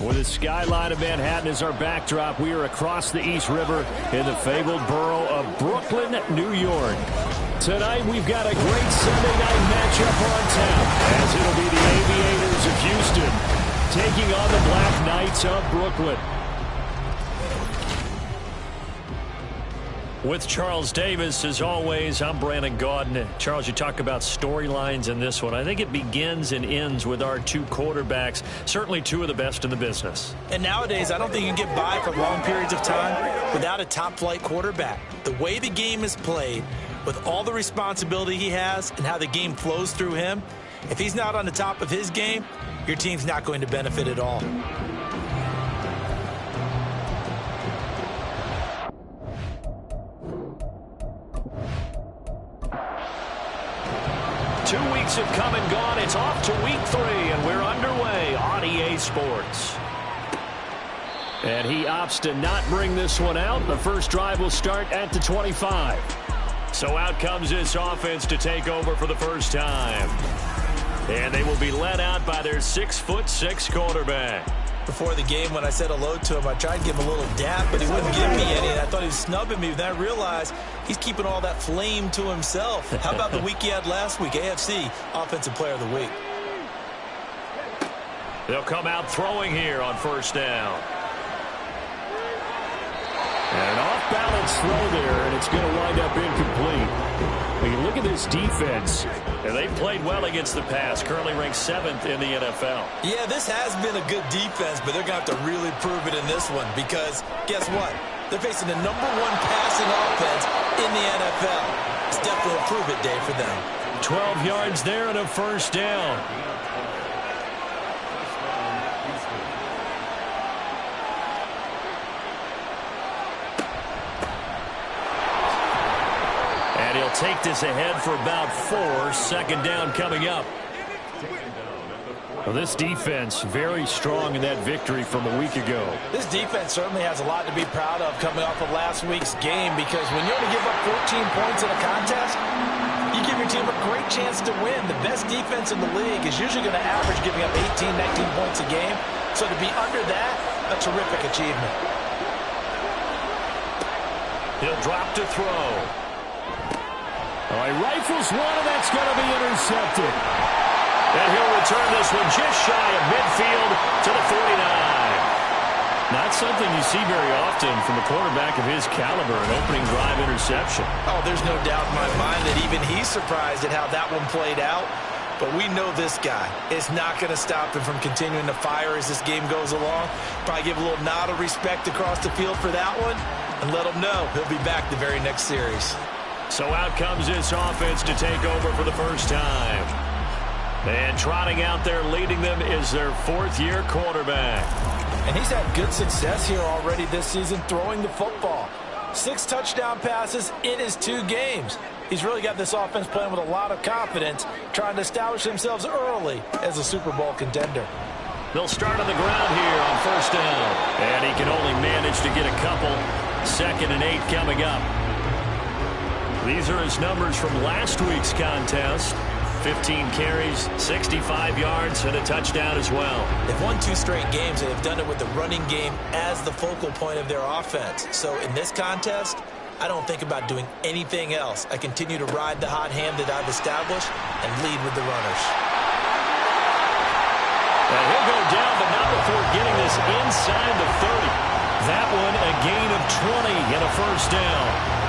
With the skyline of Manhattan as our backdrop, we are across the East River in the fabled borough of Brooklyn, New York. Tonight, we've got a great Sunday night matchup on tap, as it'll be the Aviators of Houston taking on the BlackKnights of Brooklyn. With Charles Davis, as always, I'm Brandon Gaudin. Charles, you talk about storylines in this one. I think it begins and ends with our two quarterbacks, certainly two of the best in the business. And nowadays, I don't think you can get by for long periods of time without a top-flight quarterback. The way the game is played, with all the responsibility he has and how the game flows through him, if he's not on the top of his game, your team's not going to benefit at all. 2 weeks have come and gone. It's off to week 3, and we're underway on EA Sports. And he opts to not bring this one out. The first drive will start at the 25. So out comes this offense to take over for the first time. And they will be led out by their 6'6" quarterback. Before the game, when I said hello to him, I tried to give him a little dap, but he wouldn't give me any. And I thought he was snubbing me. Then I realized he's keeping all that flame to himself. How about the week he had last week? AFC Offensive Player of the Week. They'll come out throwing here on first down. And an off-balance throw there, and it's going to wind up incomplete. When you look at this defense, and they've played well against the pass, currently ranked 7th in the NFL. Yeah, this has been a good defense, but they're going to have to really prove it in this one because, guess what? They're facing the #1 passing offense in the NFL. It's definitely a prove-it day for them. 12 yards there and a first down. And he'll take this ahead for about 4. Second down coming up. Well, this defense very strong in that victory from a week ago. This defense certainly has a lot to be proud of coming off of last week's game because when you only give up 14 points in a contest, you give your team a great chance to win. The best defense in the league is usually going to average giving up 18, 19 points a game. So to be under that, a terrific achievement. He'll drop to throw. All right, rifles one, and that's going to be intercepted. And he'll return this one just shy of midfield to the 49. Not something you see very often from a quarterback of his caliber, an opening drive interception. Oh, there's no doubt in my mind that even he's surprised at how that one played out. But we know this guy is not going to stop him from continuing to fire as this game goes along. Probably give a little nod of respect across the field for that one and let him know he'll be back the very next series. So out comes this offense to take over for the first time. And trotting out there leading them is their 4th-year quarterback. And he's had good success here already this season throwing the football. 6 touchdown passes in his 2 games. He's really got this offense playing with a lot of confidence, trying to establish themselves early as a Super Bowl contender. They'll start on the ground here on first down. And he can only manage to get a couple. 2nd and 8 coming up. These are his numbers from last week's contest. 15 carries, 65 yards, and a touchdown as well. They've won 2 straight games, and they've done it with the running game as the focal point of their offense. So in this contest, I don't think about doing anything else. I continue to ride the hot hand that I've established and lead with the runners. And he'll go down, but not before getting this inside the 30. That one a gain of 20 and a first down.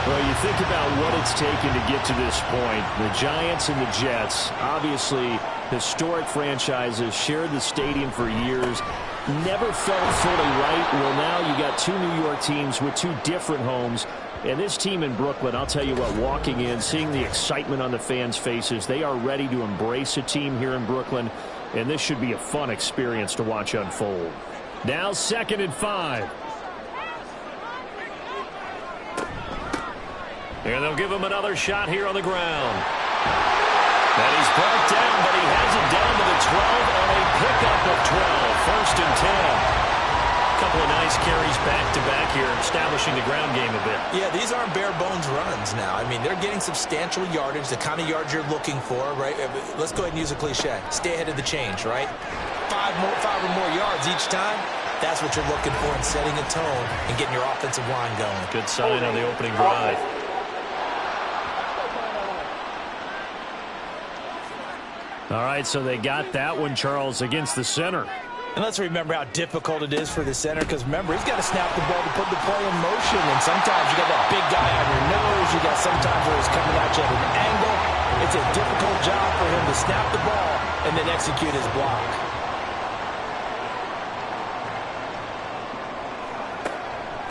Well, you think about what it's taken to get to this point. The Giants and the Jets, obviously historic franchises, shared the stadium for years, never felt fully right. Well, now you got 2 New York teams with 2 different homes. And this team in Brooklyn, I'll tell you what, walking in, seeing the excitement on the fans' faces, they are ready to embrace a team here in Brooklyn. And this should be a fun experience to watch unfold. Now 2nd and 5. And they'll give him another shot here on the ground. And he's brought down, but he has it down to the 12 on a pickup of 12. 1st and 10. A couple of nice carries back-to-back here, establishing the ground game a bit. Yeah, these aren't bare-bones runs now. I mean, they're getting substantial yardage, the kind of yards you're looking for, right? Let's go ahead and use a cliche. Stay ahead of the change, right? five or more yards each time, that's what you're looking for in setting a tone and getting your offensive line going. Good sign on the opening drive. All right, so they got that one, Charles, against the center. And let's remember how difficult it is for the center, because remember, he's got to snap the ball to put the play in motion, and sometimes you got that big guy on your nose. You got sometimes where he's coming at you at an angle. It's a difficult job for him to snap the ball and then execute his block.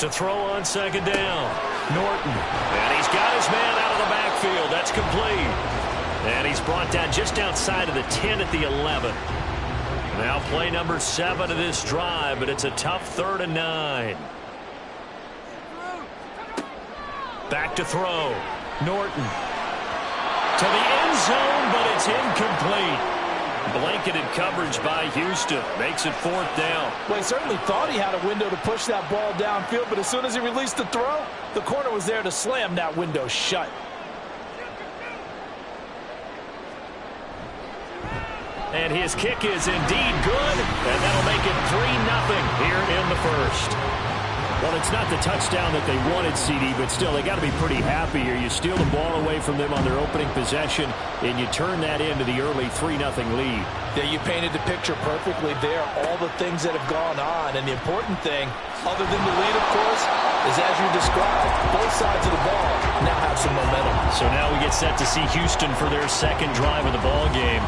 To throw on second down, Norton. And he's got his man out of the backfield. That's complete. And he's brought down just outside of the 10 at the 11. Now play number 7 of this drive, but it's a tough 3rd and 9. Back to throw. Norton. To the end zone, but it's incomplete. Blanketed coverage by Houston. Makes it 4th down. Well, he certainly thought he had a window to push that ball downfield, but as soon as he released the throw, the corner was there to slam that window shut. And his kick is indeed good, and that'll make it 3-0 here in the first. Well, it's not the touchdown that they wanted, CD, but still, they got to be pretty happy here. You steal the ball away from them on their opening possession, and you turn that into the early 3-0 lead. Yeah, you painted the picture perfectly there, all the things that have gone on. And the important thing, other than the lead, of course, is as you described, both sides of the ball now have some momentum. So now we get set to see Houston for their second drive of the ball game.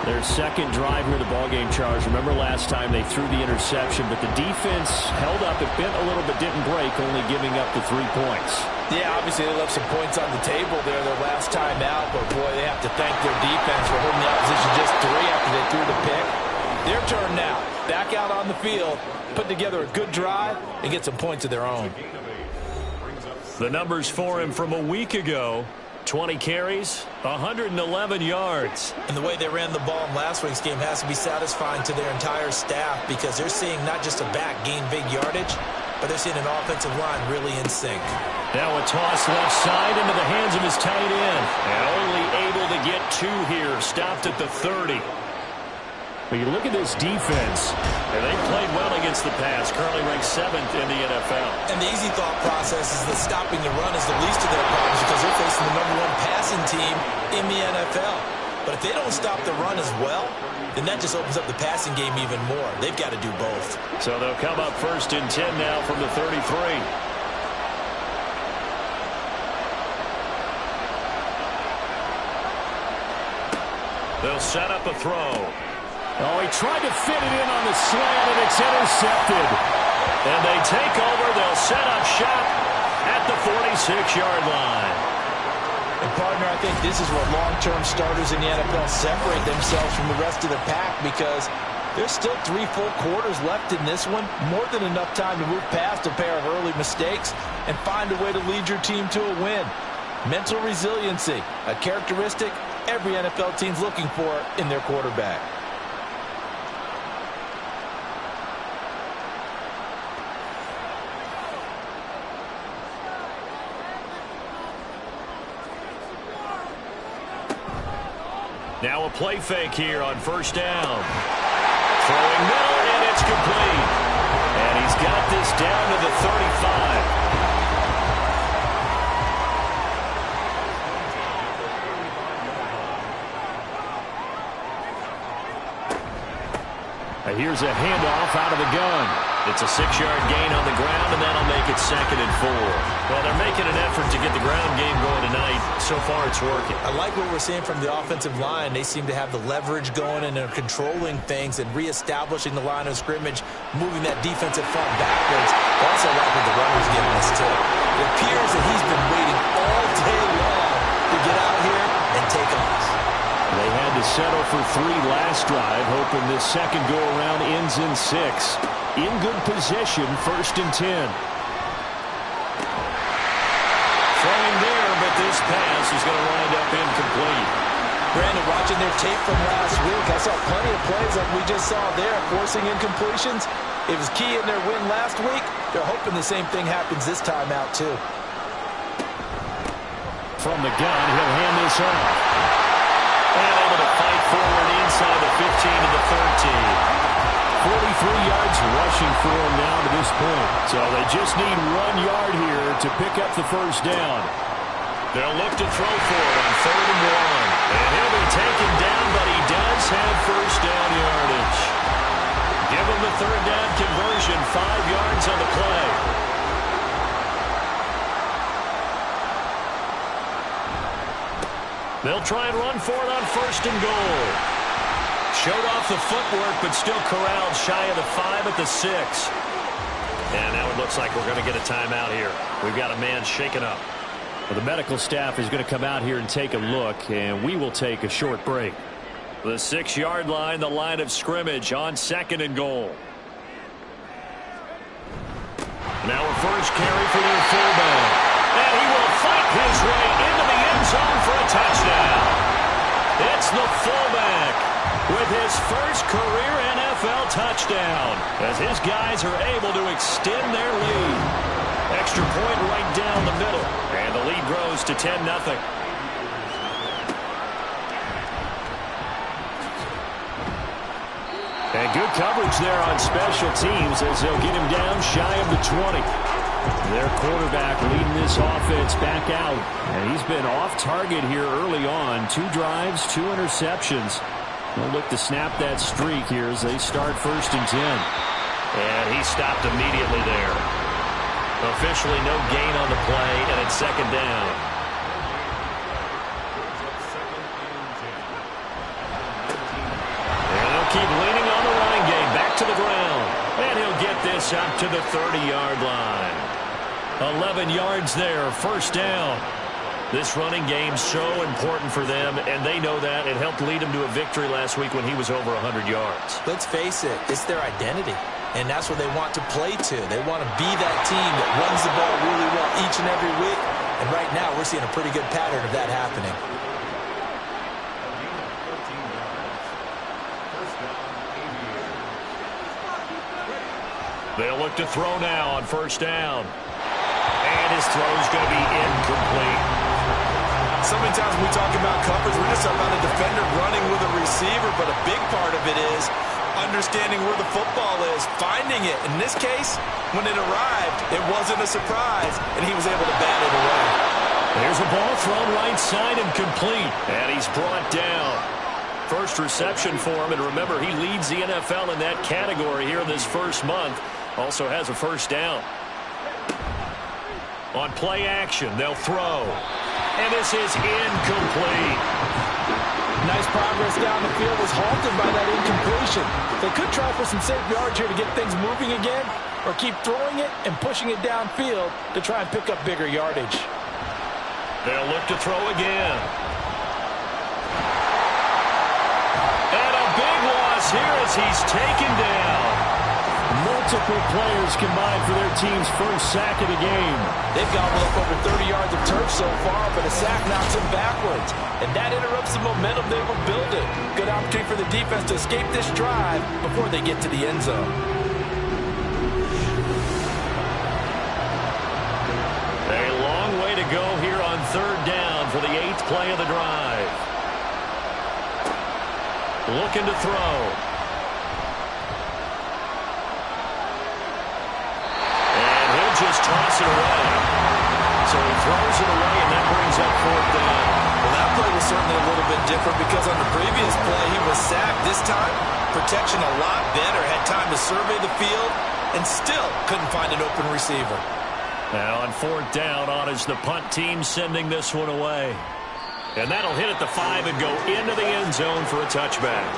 Their second drive here of the ballgame, Charles. Remember last time they threw the interception, but the defense held up. It bent a little but didn't break, only giving up the 3 points. Yeah, obviously they left some points on the table there their last time out, but boy, they have to thank their defense for holding the opposition just 3 after they threw the pick. Their turn now. Back out on the field, put together a good drive, and get some points of their own. The numbers for him from a week ago. 20 carries, 111 yards. And the way they ran the ball in last week's game has to be satisfying to their entire staff, because they're seeing not just a back gain big yardage, but they're seeing an offensive line really in sync. Now a toss left side into the hands of his tight end. And only able to get 2 here. Stopped at the 30. But you look at this defense, and they played well against the pass. Currently ranked 7th in the NFL. And the easy thought process is that stopping the run is the least of their problems, because they're facing the #1 passing team in the NFL. But if they don't stop the run as well, then that just opens up the passing game even more. They've got to do both. So they'll come up 1st and 10 now from the 33. They'll set up a throw. Oh, he tried to fit it in on the slant, and it's intercepted. And they take over. They'll set up shop at the 46-yard line. And, partner, I think this is where long-term starters in the NFL separate themselves from the rest of the pack, because there's still 3 full quarters left in this one. More than enough time to move past a pair of early mistakes and find a way to lead your team to a win. Mental resiliency, a characteristic every NFL team's looking for in their quarterback. Now a play fake here on 1st down. Throwing middle, and it's complete. And he's got this down to the 35. Here's a handoff out of the gun. It's a 6-yard gain on the ground, and that'll make it 2nd and 4. Well, they're making an effort to get the ground game going tonight. So far, it's working. I like what we're seeing from the offensive line. They seem to have the leverage going, and they're controlling things and reestablishing the line of scrimmage, moving that defensive front backwards. I also like what the runner's giving us, too. It appears that he's been waiting all day long to get out here and take off. They had to settle for 3 last drive, hoping this second go-around ends in 6. In good position, 1st and 10. Throwing there, but this pass is going to wind up incomplete. Brandon, watching their tape from last week, I saw plenty of plays like we just saw there, forcing incompletions. It was key in their win last week. They're hoping the same thing happens this time out, too. From the gun, he'll hand this off. And able to fight forward inside the 15 to the 13. rushing for him now to this point. So they just need 1 yard here to pick up the first down. They'll look to throw for it on 3rd and 1. And he'll be taken down, but he does have first down yardage. Give him the 3rd down conversion, 5 yards on the play. They'll try and run for it on 1st and goal. Showed off the footwork, but still corralled shy of the 5 at the 6. And now it looks like we're going to get a timeout here. We've got a man shaken up. Well, the medical staff is going to come out here and take a look, and we will take a short break. The 6-yard line, the line of scrimmage on 2nd and goal. Now a first carry for their fullback. And he will fight his way into the end zone for a touchdown. It's the fullback with his first career NFL touchdown as his guys are able to extend their lead. Extra point right down the middle, and the lead grows to 10-0. And good coverage there on special teams as they'll get him down shy of the 20. Their quarterback leading this offense back out. And he's been off target here early on. 2 drives, 2 interceptions. They'll look to snap that streak here as they start 1st and 10. And he stopped immediately there. Officially no gain on the play, and it's 2nd down. And they'll keep leaning on the running game. Back to the ground. And he'll get this out to the 30-yard line. 11 yards there, 1st down. This running game's so important for them, and they know that. It helped lead them to a victory last week when he was over 100 yards. Let's face it, it's their identity, and that's what they want to play to. They want to be that team that runs the ball really well each and every week, and right now we're seeing a pretty good pattern of that happening. They'll look to throw now on 1st down. And his throw's going to be incomplete. So many times when we talk about coverage, we're just talking about a defender running with a receiver, but a big part of it is understanding where the football is, finding it. In this case, when it arrived, it wasn't a surprise, and he was able to bat it away. There's a ball thrown right side and complete, and he's brought down. First reception for him, and remember, he leads the NFL in that category here in this first month. Also has a 1st down. On play action, they'll throw. And this is incomplete. Nice progress down the field was halted by that incompletion. They could try for some safe yards here to get things moving again, or keep throwing it and pushing it downfield to try and pick up bigger yardage. They'll look to throw again. And a big loss here as he's taken down. Multiple players combined for their team's first sack of the game. They've gobbled up over 30 yards of turf so far, but a sack knocks them backwards. And that interrupts the momentum they were building. Good opportunity for the defense to escape this drive before they get to the end zone. A long way to go here on 3rd down for the 8th play of the drive. Looking to throw. Just toss it away. So he throws it away, and that brings up 4th down. Well, that play was certainly a little bit different because on the previous play, he was sacked. This time, protection a lot better. Had time to survey the field and still couldn't find an open receiver. Now on 4th down, on is the punt team sending this one away. And that'll hit at the 5 and go into the end zone for a touchback.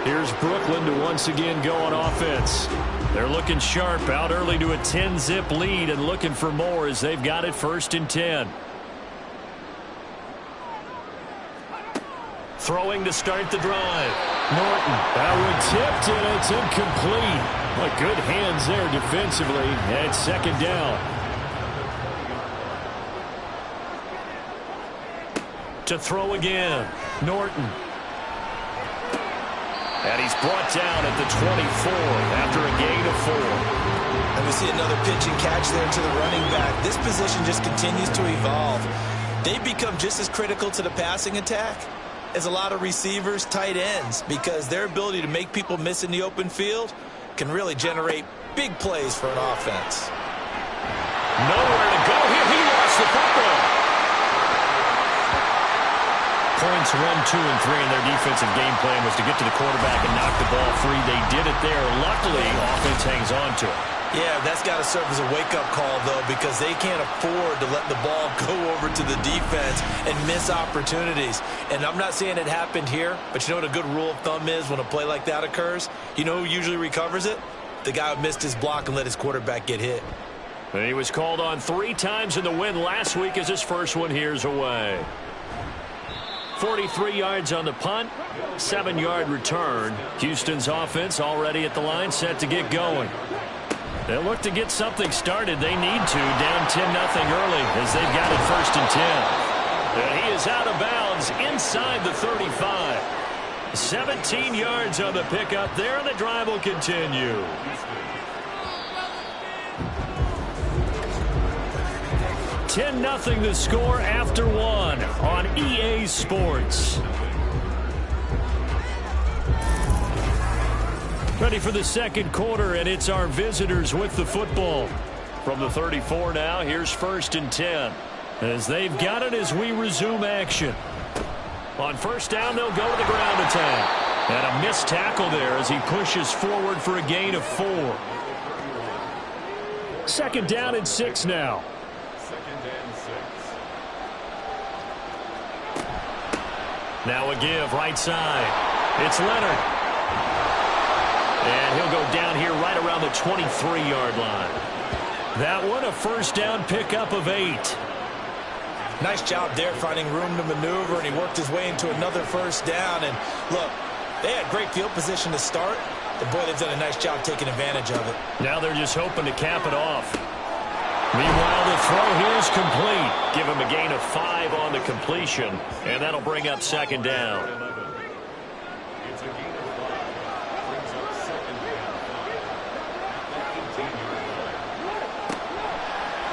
Here's Brooklyn to once again go on offense. They're looking sharp, out early to a 10-zip lead and looking for more as they've got it 1st and 10. Throwing to start the drive. Norton, that one tipped and it's incomplete. But good hands there defensively at 2nd down. To throw again, Norton. And he's brought down at the 24 after a gain of 4. And we see another pitch and catch there to the running back. This position just continues to evolve. They've become just as critical to the passing attack as a lot of receivers, tight ends, because their ability to make people miss in the open field can really generate big plays for an offense. Nowhere to go here. He lost the football. Points 1, 2, and 3 in their defensive game plan was to get to the quarterback and knock the ball free. They did it there. Luckily, offense hangs on to it. Yeah, that's got to serve as a wake-up call, though, because they can't afford to let the ball go over to the defense and miss opportunities. And I'm not saying it happened here, but you know what a good rule of thumb is when a play like that occurs? You know who usually recovers it? The guy who missed his block and let his quarterback get hit. And he was called on 3 times in the win last week as his first one here's away. 43 yards on the punt, 7-yard return. Houston's offense already at the line, set to get going. They'll look to get something started. They need to, down 10-0 early as they've got it 1st and 10. And he is out of bounds inside the 35. 17 yards on the pickup there, and the drive will continue. (10-0) the score after 1 on EA Sports. Ready for the second quarter, and it's our visitors with the football. From the 34 now, here's 1st and 10. As they've got it as we resume action. On 1st down, they'll go to the ground attack. And a missed tackle there as he pushes forward for a gain of 4. 2nd down and 6 now. Now a give, right side. It's Leonard. And he'll go down here right around the 23-yard line. That one, a 1st down pickup of 8. Nice job there finding room to maneuver, and he worked his way into another 1st down. And look, they had great field position to start, but boy, they've done a nice job taking advantage of it. Now they're just hoping to cap it off. Meanwhile, the throw here is complete. Give him a gain of 5 on the completion, and that'll bring up 2nd down.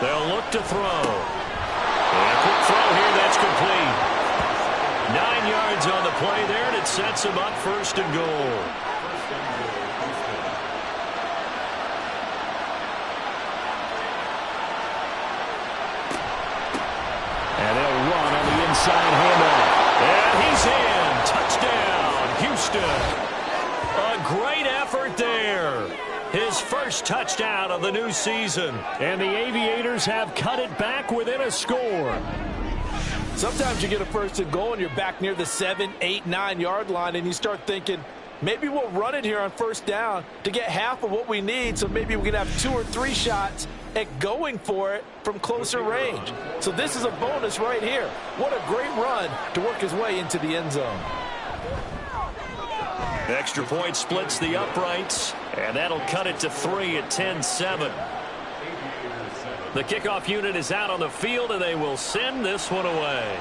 They'll look to throw. And a quick throw here, that's complete. 9 yards on the play there, and it sets him up 1st and goal. And they'll run on the inside handoff. And he's in. Touchdown, Houston. A great effort there. His first touchdown of the new season. And the Aviators have cut it back within a score. Sometimes you get a 1st and goal and you're back near the 7, 8, 9-yard line, and you start thinking, maybe we'll run it here on 1st down to get half of what we need, so maybe we can have 2 or 3 shots at going for it from closer range. So this is a bonus right here. What a great run to work his way into the end zone. Extra point splits the uprights, and that'll cut it to 3 at 10-7. The kickoff unit is out on the field, and they will send this one away.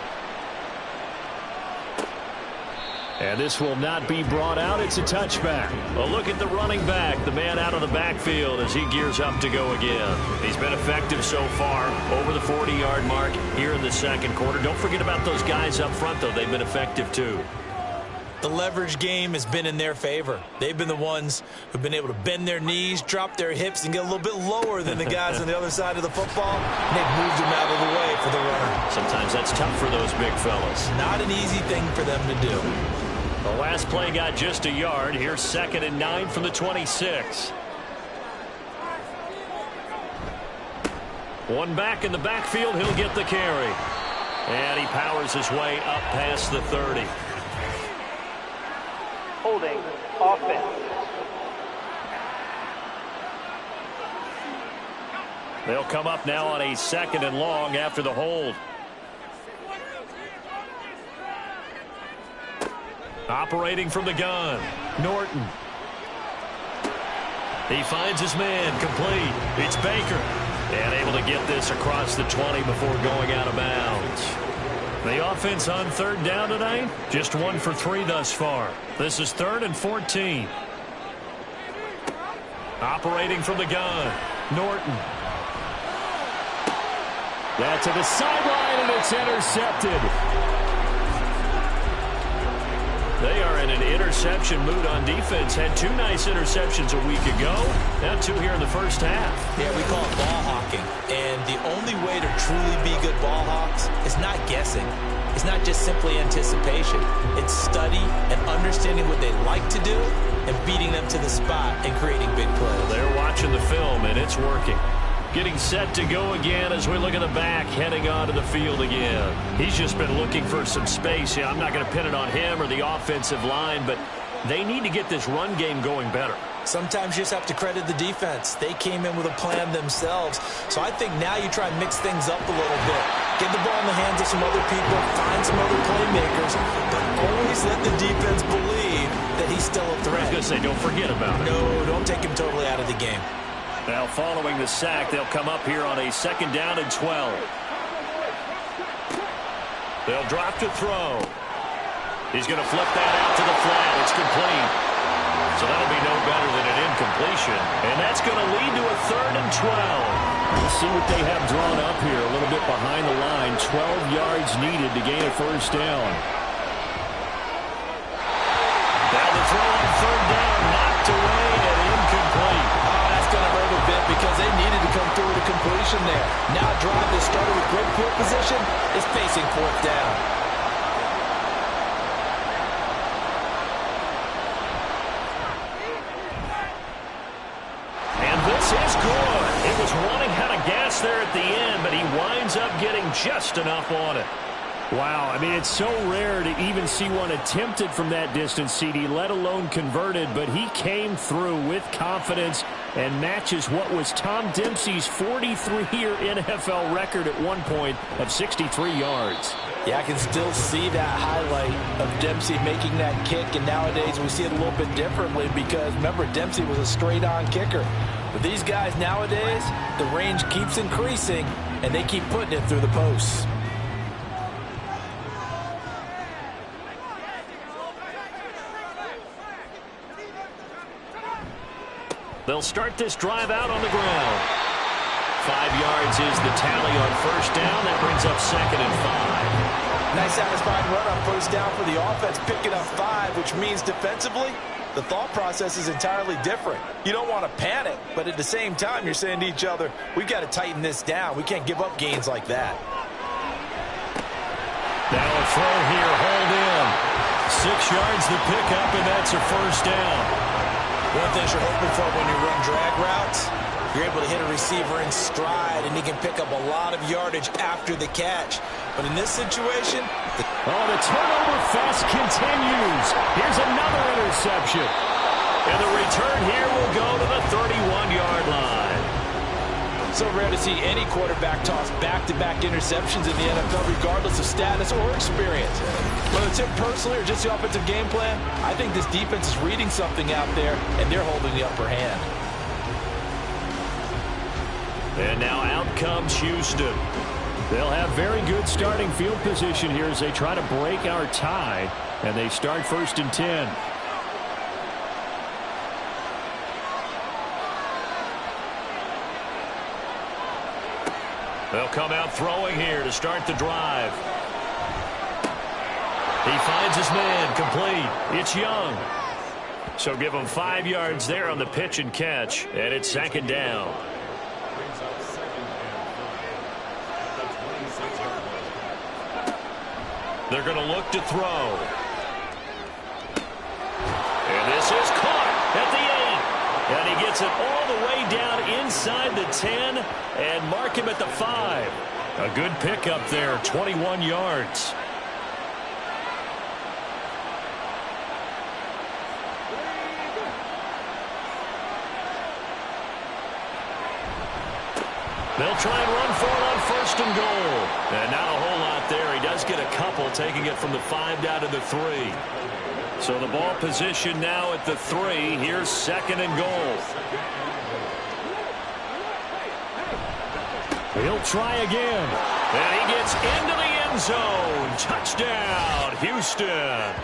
And this will not be brought out. It's a touchback. A look at the running back, the man out of the backfield as he gears up to go again. He's been effective so far, over the 40-yard mark here in the second quarter. Don't forget about those guys up front, though. They've been effective, too. The leverage game has been in their favor. They've been the ones who've been able to bend their knees, drop their hips, and get a little bit lower than the guys on the other side of the football. And they've moved them out of the way for the runner. Sometimes that's tough for those big fellas. Not an easy thing for them to do. The last play got just a yard. Here's 2nd and 9 from the 26. One back in the backfield. He'll get the carry. And he powers his way up past the 30. Holding offense. They'll come up now on a 2nd and long after the hold. Operating from the gun, Norton. He finds his man, complete. It's Baker. And able to get this across the 20 before going out of bounds. The offense on 3rd down tonight, just 1 for 3 thus far. This is 3rd and 14. Operating from the gun, Norton. That to the sideline, and it's intercepted. They are in an interception mood on defense. Had 2 nice interceptions a week ago. Now 2 here in the first half. Yeah, we call it ball hawking. And the only way to truly be good ball hawks is not guessing. It's not just simply anticipation. It's study and understanding what they like to do and beating them to the spot and creating big plays. They're watching the film, and it's working. Getting set to go again as we look at the back, heading onto the field again. He's just been looking for some space. Yeah, I'm not going to pin it on him or the offensive line, but they need to get this run game going better. Sometimes you just have to credit the defense. They came in with a plan themselves. So I think now you try and mix things up a little bit. Get the ball in the hands of some other people, find some other playmakers, but always let the defense believe that he's still a threat. I was going to say, don't forget about it. No, don't take him totally out of the game. Now following the sack, they'll come up here on a 2nd down and 12. They'll drop to throw. He's going to flip that out to the flat. It's complete. So that'll be no better than an incompletion. And that's going to lead to a 3rd and 12. We'll see what they have drawn up here a little bit behind the line. 12 yards needed to gain a 1st down. Down the throw on 3rd down. Knocked away and incomplete. Oh, that's going to hurt a bit because they needed to come through with a completion there. Now a drive that started with great field position is facing 4th down. Is good. It was running out of gas there at the end, but he winds up getting just enough on it. Wow, I mean, it's so rare to even see one attempted from that distance, CD, let alone converted, but he came through with confidence and matches what was Tom Dempsey's 43-year NFL record at one point of 63 yards. Yeah, I can still see that highlight of Dempsey making that kick, and nowadays we see it a little bit differently because, remember, Dempsey was a straight-on kicker. But these guys nowadays, the range keeps increasing, and they keep putting it through the posts. They'll start this drive out on the ground. 5 yards is the tally on 1st down. That brings up 2nd and 5. Nice satisfying run on 1st down for the offense, picking up 5, which means defensively, the thought process is entirely different. You don't want to panic, but at the same time, you're saying to each other, we've got to tighten this down. We can't give up gains like that. Now a throw here, hold in. 6 yards the pickup, and that's a 1st down. One thing you're hoping for when you run drag routes, you're able to hit a receiver in stride, and he can pick up a lot of yardage after the catch. But in this situation, the turnover fest continues. Here's another interception. And the return here will go to the 31-yard line. So rare to see any quarterback toss back-to-back interceptions in the NFL, regardless of status or experience. Whether it's him personally or just the offensive game plan, I think this defense is reading something out there, and they're holding the upper hand. And now out comes Houston. They'll have very good starting field position here as they try to break our tie, and they start 1st and 10. They'll come out throwing here to start the drive. He finds his man, complete. It's Young. So give him 5 yards there on the pitch and catch, and it's 2nd down. They're going to look to throw. And this is caught at the 8. And he gets it all the way down inside the 10 and mark him at the 5. A good pickup there, 21 yards. They'll try and run for it on 1st and goal. And not a whole lot there. He does get a couple, taking it from the 5 down to the 3. So the ball position now at the 3. Here's 2nd and goal. He'll try again. And he gets into the end zone. Touchdown, Houston.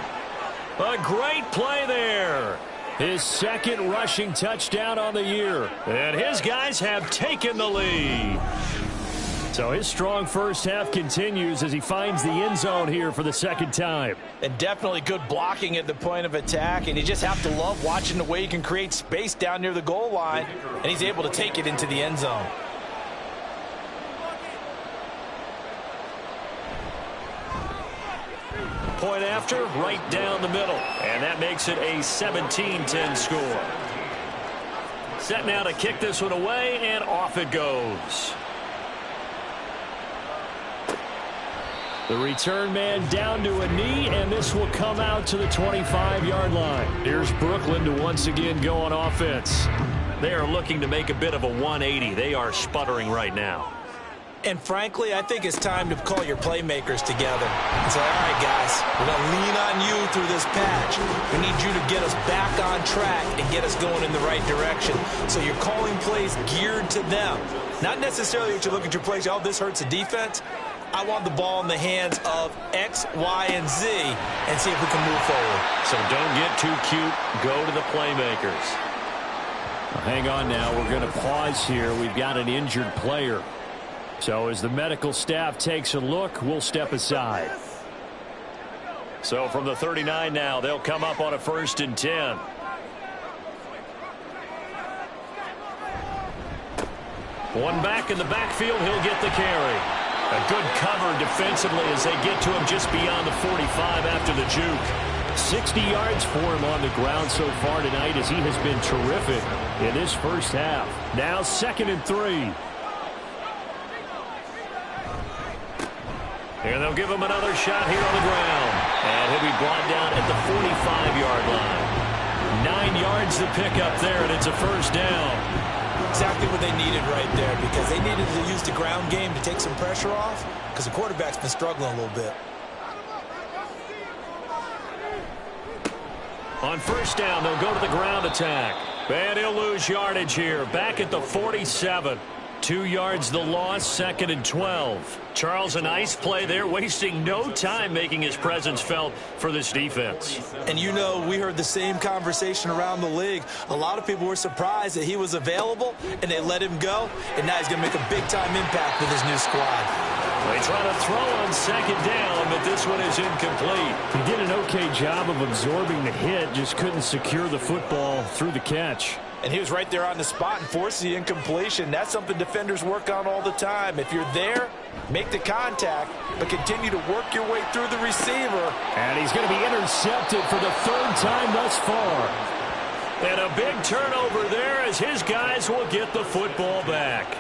A great play there. His 2nd rushing touchdown on the year. And his guys have taken the lead. So his strong first half continues as he finds the end zone here for the second time. And definitely good blocking at the point of attack. And you just have to love watching the way he can create space down near the goal line. And he's able to take it into the end zone. Point after, right down the middle. And that makes it a 17-10 score. Set now to kick this one away, and off it goes. The return man down to a knee, and this will come out to the 25-yard line. Here's Brooklyn to once again go on offense. They are looking to make a bit of a 180. They are sputtering right now. And frankly, I think it's time to call your playmakers together and say, all right, guys, we're going to lean on you through this patch. We need you to get us back on track and get us going in the right direction. So you're calling plays geared to them. Not necessarily that you look at your plays, oh, this hurts the defense. I want the ball in the hands of X, Y, and Z and see if we can move forward. So don't get too cute. Go to the playmakers. Well, hang on now. We're going to pause here. We've got an injured player. So as the medical staff takes a look, we'll step aside. So from the 39 now, they'll come up on a 1st and 10. One back in the backfield, he'll get the carry. A good cover defensively as they get to him just beyond the 45 after the juke. 60 yards for him on the ground so far tonight as he has been terrific in this first half. Now 2nd and 3. And they'll give him another shot here on the ground. And he'll be brought down at the 45-yard line. 9 yards to pick up there, and it's a 1st down. Exactly what they needed right there, because they needed to use the ground game to take some pressure off, because the quarterback's been struggling a little bit. On 1st down, they'll go to the ground attack. And he'll lose yardage here. Back at the 47. 2 yards the loss, 2nd and 12. Charles, a nice play there, wasting no time making his presence felt for this defense. And you know, we heard the same conversation around the league. A lot of people were surprised that he was available, and they let him go, and now he's going to make a big-time impact with his new squad. They try to throw on 2nd down, but this one is incomplete. He did an okay job of absorbing the hit, just couldn't secure the football through the catch. And he was right there on the spot and forced the incompletion. That's something defenders work on all the time. If you're there, make the contact, but continue to work your way through the receiver. And he's going to be intercepted for the 3rd time thus far. And a big turnover there as his guys will get the football back.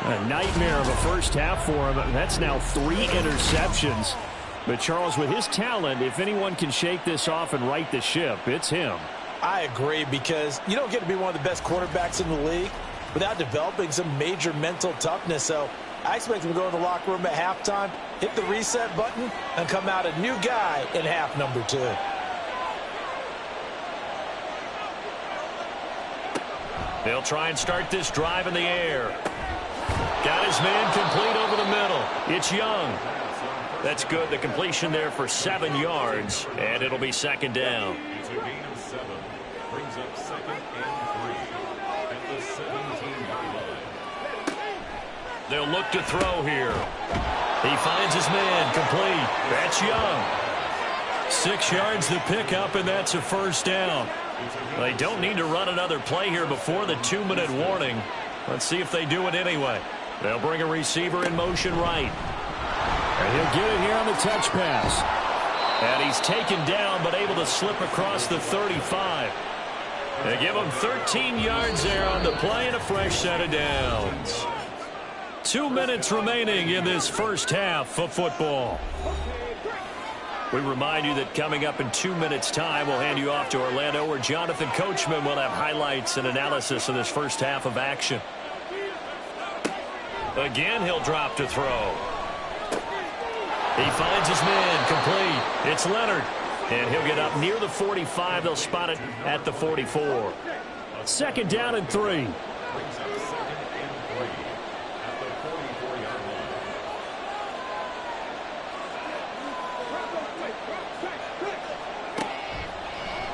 A nightmare of a first half for him. That's now 3 interceptions. But Charles, with his talent, if anyone can shake this off and right the ship, it's him. I agree, because you don't get to be one of the best quarterbacks in the league without developing some major mental toughness. So I expect him to go in the locker room at halftime, hit the reset button, and come out a new guy in half number 2. They'll try and start this drive in the air. Got his man complete over the middle. It's Young. That's good. The completion there for 7 yards, and it'll be 2nd down. It's a gain of 7. Brings up 2nd and 3 at the 17-yard line. They'll look to throw here. He finds his man complete. That's Young. 6 yards to pick up, and that's a 1st down. They don't need to run another play here before the 2-minute warning. Let's see if they do it anyway. They'll bring a receiver in motion right. And he'll get it here on the touch pass. And he's taken down but able to slip across the 35. They give him 13 yards there on the play and a fresh set of downs. 2 minutes remaining in this first half of football. We remind you that coming up in 2 minutes' time, we'll hand you off to Orlando, where Jonathan Coachman will have highlights and analysis of this first half of action. Again, he'll drop to throw. He finds his man complete. It's Leonard. And he'll get up near the 45. They'll spot it at the 44. 2nd down and 3. Brings up 2nd and 3 at the 44-yard line.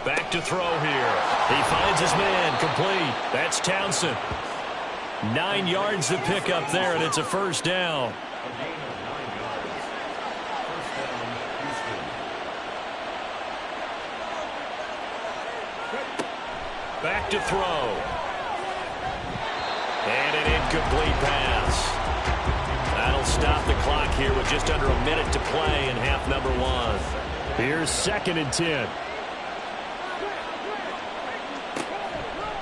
Back to throw here. He finds his man complete. That's Townsend. 9 yards to pick up there, and it's a first down. A gain of 9 yards. First down, Houston. Back to throw. And an incomplete pass. That'll stop the clock here with just under a minute to play in half number 1. Here's 2nd and 10.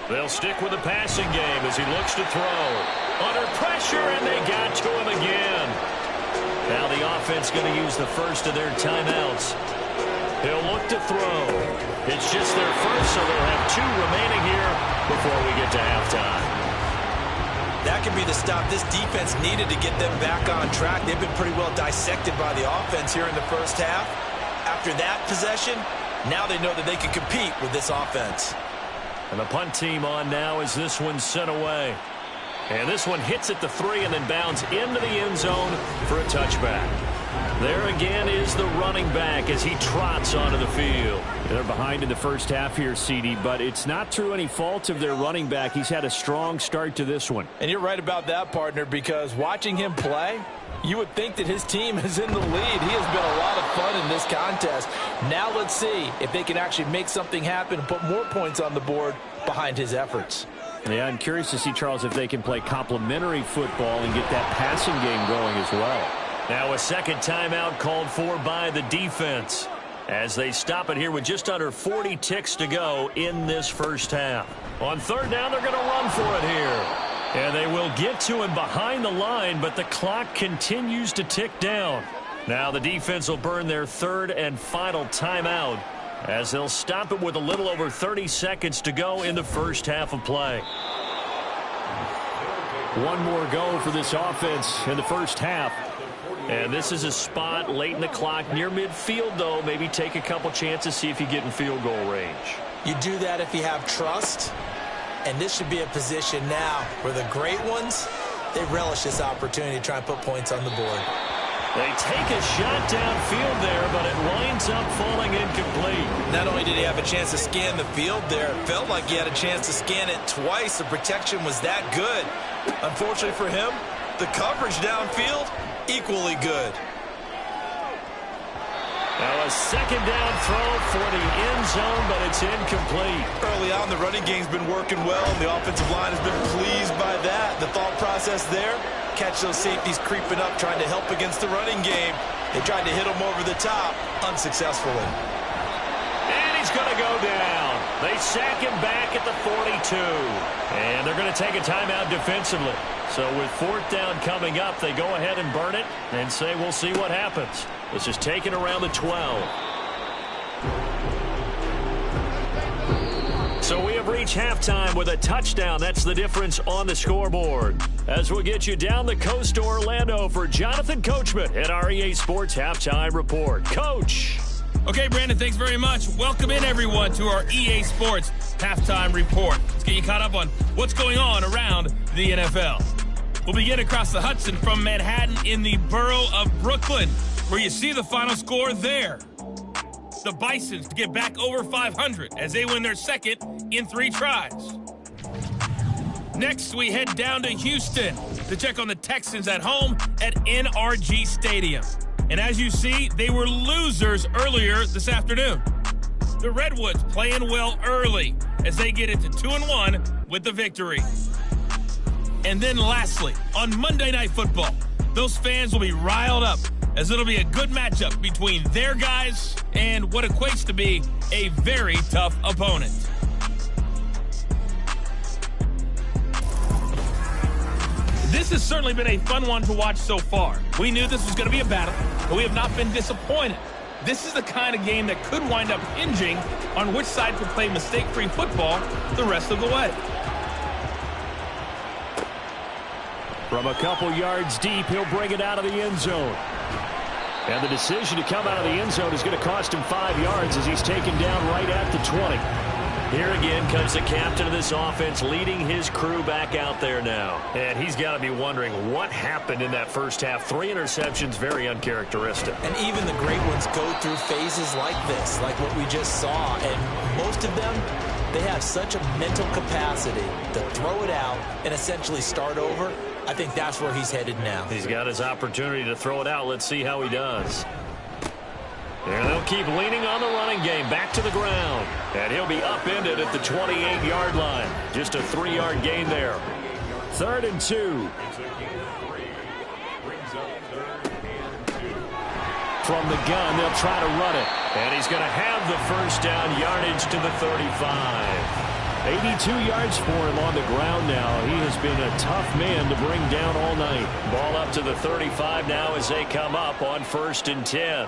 They'll stick with the passing game as he looks to throw. Under pressure, and they got to him again. Now the offense going to use the first of their timeouts. He'll look to throw. It's just their first, so they'll have 2 remaining here before we get to halftime. That could be the stop this defense needed to get them back on track. They've been pretty well dissected by the offense here in the first half. After that possession, now they know that they can compete with this offense. And the punt team on now as this one's sent away. And this one hits at the 3 and then bounds into the end zone for a touchback. There again is the running back as he trots onto the field. They're behind in the first half here, CD, but it's not through any fault of their running back. He's had a strong start to this one. And you're right about that, partner, because watching him play, you would think that his team is in the lead. He has been a lot of fun in this contest. Now let's see if they can actually make something happen and put more points on the board behind his efforts. Yeah, I'm curious to see, Charles, if they can play complementary football and get that passing game going as well. Now a second timeout called for by the defense as they stop it here with just under 40 ticks to go in this first half. On 3rd down, they're going to run for it here. And they will get to him behind the line, but the clock continues to tick down. Now the defense will burn their 3rd and final timeout as they'll stop it with a little over 30 seconds to go in the first half of play. One more go for this offense in the first half. And this is a spot late in the clock near midfield, though. Maybe take a couple chances, see if you get in field goal range. You do that if you have trust. And this should be a position now where the great ones, they relish this opportunity to try and put points on the board. They take a shot downfield there, but it winds up falling incomplete. Not only did he have a chance to scan the field there, it felt like he had a chance to scan it twice. The protection was that good. Unfortunately for him, the coverage downfield, equally good. Now a second down throw for the end zone, but it's incomplete. Early on, the running game's been working well, and the offensive line has been pleased by that. The thought process there, catch those safeties creeping up, trying to help against the running game. They tried to hit him over the top, unsuccessfully. And he's going to go down. They sack him back at the 42. And they're going to take a timeout defensively. So with 4th down coming up, they go ahead and burn it and say we'll see what happens. This is taken around the 12. So we have reached halftime with a touchdown. That's the difference on the scoreboard. As we'll get you down the coast to Orlando for Jonathan Coachman at our EA Sports Halftime Report. Coach. Okay, Brandon, thanks very much. Welcome in, everyone, to our EA Sports Halftime Report. Let's get you caught up on what's going on around the NFL. We'll begin across the Hudson from Manhattan in the borough of Brooklyn, where you see the final score there. The Bisons get back over 500 as they win their 2nd in 3 tries. Next, we head down to Houston to check on the Texans at home at NRG Stadium. And as you see, they were losers earlier this afternoon. The Redwoods playing well early as they get it to 2-1 with the victory. And then lastly, on Monday Night Football, those fans will be riled up as it'll be a good matchup between their guys and what equates to be a very tough opponent. This has certainly been a fun one to watch so far. We knew this was going to be a battle, but we have not been disappointed. This is the kind of game that could wind up hinging on which side could play mistake-free football the rest of the way. From a couple yards deep, he'll bring it out of the end zone. And the decision to come out of the end zone is going to cost him 5 yards as he's taken down right at the 20. Here again comes the captain of this offense leading his crew back out there now. And he's got to be wondering what happened in that first half. 3 interceptions, very uncharacteristic. And even the great ones go through phases like this, like what we just saw. And most of them, they have such a mental capacity to throw it out and essentially start over. I think that's where he's headed now. He's got his opportunity to throw it out. Let's see how he does. And they'll keep leaning on the running game. Back to the ground. And he'll be upended at the 28-yard line. Just a 3-yard gain there. 3rd and 2. From the gun, they'll try to run it. And he's going to have the first down, yardage to the 35. 82 yards for him on the ground now. He has been a tough man to bring down all night. Ball up to the 35 now as they come up on 1st and 10.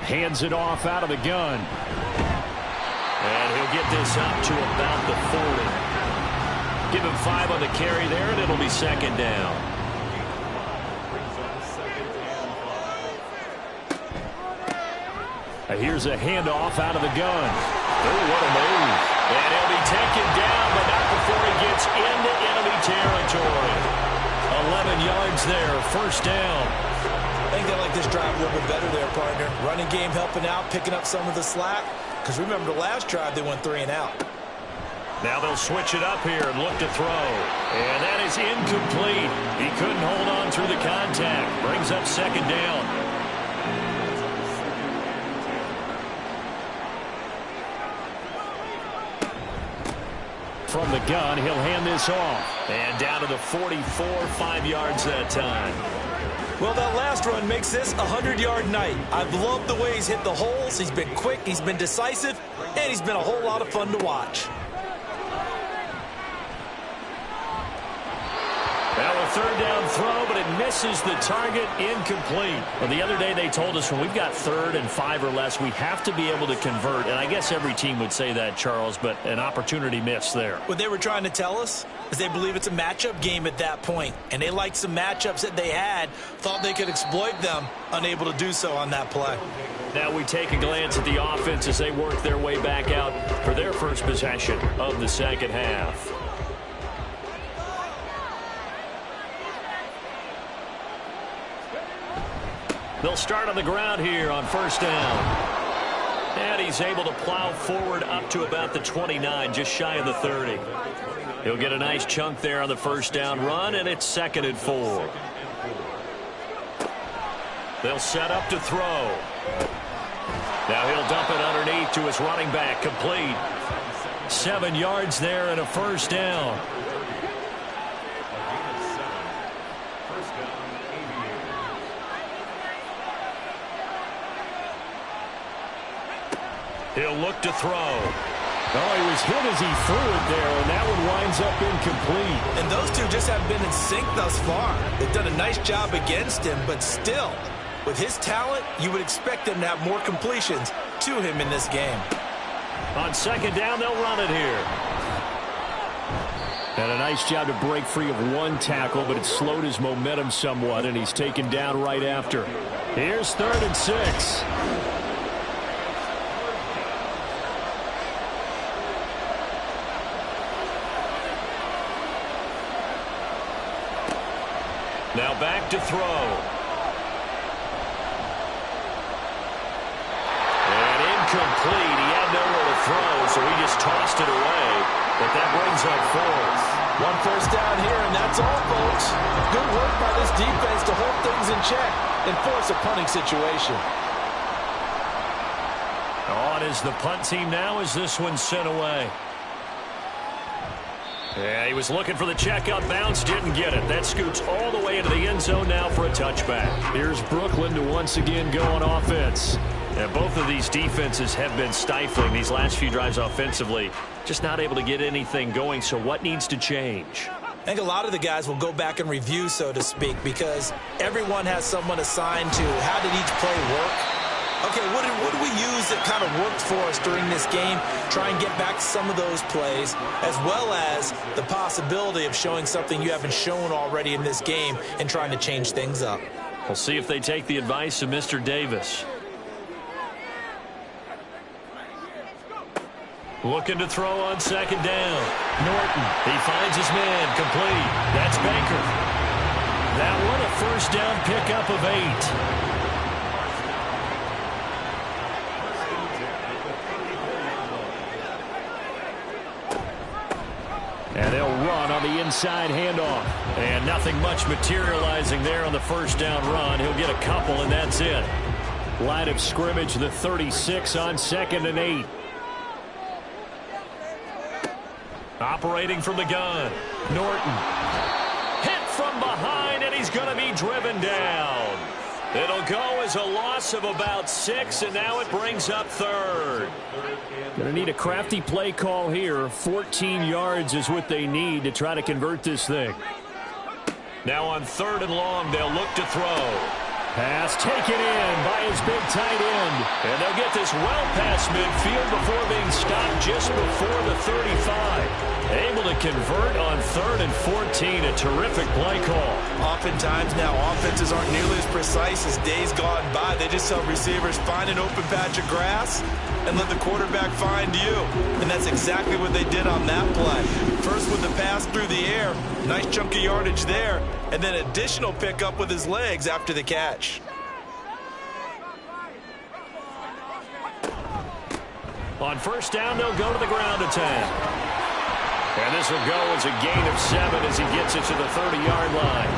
Hands it off out of the gun. And he'll get this up to about the 40. Give him 5 on the carry there, and it'll be 2nd down. Here's a handoff out of the gun. Oh, what a move. And he'll be taken down, but not before he gets into enemy territory. 11 yards there, 1st down. I think they like this drive a little bit better there, partner. Running game helping out, picking up some of the slack. Because remember, the last drive, they went 3 and out. Now they'll switch it up here and look to throw. And that is incomplete. He couldn't hold on through the contact. Brings up 2nd down. From the gun, he'll hand this off. And down to the 44, 5 yards that time. Well, that last run makes this a 100-yard night. I've loved the way he's hit the holes. He's been quick, he's been decisive, and he's been a whole lot of fun to watch. Now a 3rd down throw, but it misses the target, incomplete. Well, the other day they told us when we've got 3rd and 5 or less, we have to be able to convert. And I guess every team would say that, Charles, but an opportunity missed there. What they were trying to tell us is they believe it's a matchup game at that point. And they liked some matchups that they had, thought they could exploit them, unable to do so on that play. Now we take a glance at the offense as they work their way back out for their first possession of the 2nd half. They'll start on the ground here on 1st down. And he's able to plow forward up to about the 29, just shy of the 30. He'll get a nice chunk there on the 1st down run, and it's 2nd and 4. They'll set up to throw. Now he'll dump it underneath to his running back, complete. 7 yards there and a 1st down. He'll look to throw. Oh, he was hit as he threw it there, and that one winds up incomplete. And those two just haven't been in sync thus far. They've done a nice job against him, but still, with his talent, you would expect them to have more completions to him in this game. On 2nd down, they'll run it here. And a nice job to break free of one tackle, but it slowed his momentum somewhat, and he's taken down right after. Here's 3rd and 6. Now back to throw. And incomplete. He had nowhere to throw, so he just tossed it away. But that brings up 4th. 1 first down here, and that's all, folks. Good work by this defense to hold things in check and force a punting situation. On is the punt team now as this one's sent away. Yeah, he was looking for the check-up bounce, didn't get it. That scoots all the way into the end zone now for a touchback. Here's Brooklyn to once again go on offense. And both of these defenses have been stifling these last few drives offensively. Just not able to get anything going, so what needs to change? I think a lot of the guys will go back and review, so to speak, because everyone has someone assigned to how did each play work. Okay, what did we use that kind of worked for us during this game? Try and get back some of those plays, as well as the possibility of showing something you haven't shown already in this game and trying to change things up. We'll see if they take the advice of Mr. Davis. Looking to throw on 2nd down. Norton, he finds his man, complete. That's Baker. That one a 1st down pickup of 8. on the inside handoff. And nothing much materializing there on the first down run. He'll get a couple, and that's it. Line of scrimmage, the 36 on 2nd and 8. Operating from the gun. Norton. Hit from behind, and he's going to be driven down. It'll go as a loss of about 6, and now it brings up 3rd. Going to need a crafty play call here. 14 yards is what they need to try to convert this thing. Now on 3rd and long, they'll look to throw. Pass taken in by his big tight end. And they'll get this well past midfield before being stopped just before the 35. Able to convert on 3rd and 14. A terrific play call. Oftentimes now, offenses aren't nearly as precise as days gone by. They just help receivers find an open patch of grass and let the quarterback find you. And that's exactly what they did on that play. First with the pass through the air. Nice chunk of yardage there. And then additional pickup with his legs after the catch. On first down, they'll go to the ground attack. And this will go as a gain of 7 as he gets it to the 30-yard line.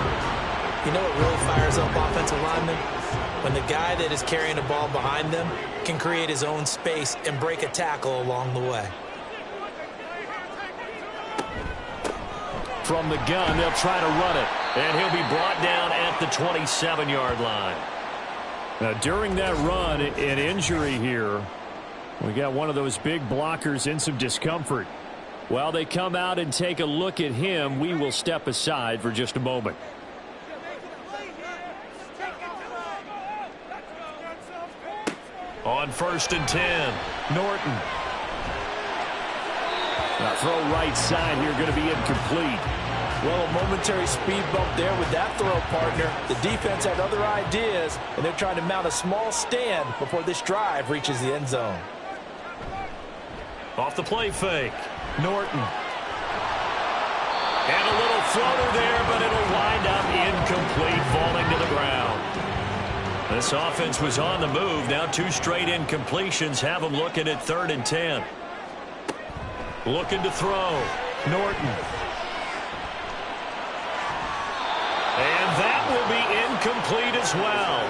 You know what really fires up offensive linemen? When the guy that is carrying the ball behind them can create his own space and break a tackle along the way. From the gun, they'll try to run it. And he'll be brought down at the 27-yard line. Now, during that run, an injury here. We got one of those big blockers in some discomfort. While they come out and take a look at him, we will step aside for just a moment. On 1st and 10, Norton. Now throw right side here, going to be incomplete. Well, a momentary speed bump there with that throw, partner. The defense had other ideas, and they're trying to mount a small stand before this drive reaches the end zone. Off the play fake, Norton. And a little floater there, but it'll wind up incomplete, falling to the ground. This offense was on the move. Now 2 straight incompletions have them looking at 3rd and 10. Looking to throw, Norton. And that will be incomplete as well.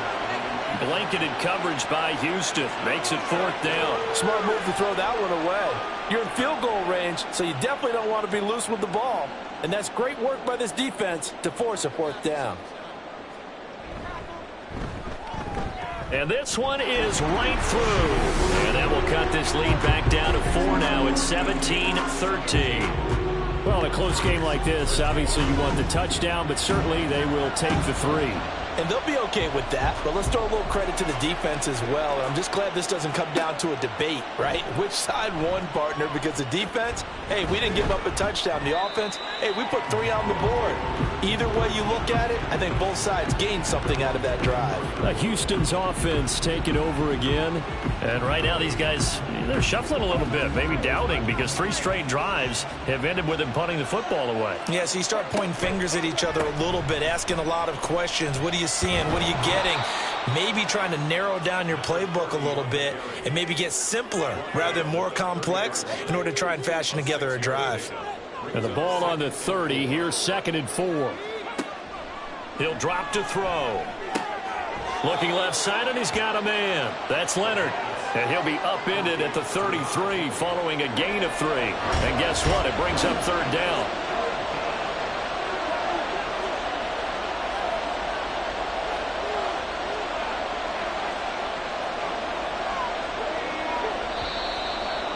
Blanketed coverage by Houston. Makes it 4th down. Smart move to throw that one away. You're in field goal range, so you definitely don't want to be loose with the ball. And that's great work by this defense to force a 4th down. And this one is right through. And that will cut this lead back down to 4 now. It's 17-13. Well, in a close game like this, obviously you want the touchdown, but certainly they will take the 3. And they'll be okay with that, but let's throw a little credit to the defense as well. And I'm just glad this doesn't come down to a debate, right? Which side won, partner? Because the defense, hey, we didn't give up a touchdown. The offense, hey, we put 3 on the board. Either way you look at it, I think both sides gained something out of that drive. Houston's offense taking over again. And right now these guys, they're shuffling a little bit, maybe doubting, because 3 straight drives have ended with them punting the football away. Yeah, so you start pointing fingers at each other a little bit, asking a lot of questions. What are you seeing? What are you getting? Maybe trying to narrow down your playbook a little bit and maybe get simpler rather than more complex in order to try and fashion together a drive. And the ball on the 30. Here's 2nd and 4. He'll drop to throw. Looking left side, and he's got a man. That's Leonard. And he'll be upended at the 33 following a gain of 3. And guess what? It brings up 3rd down.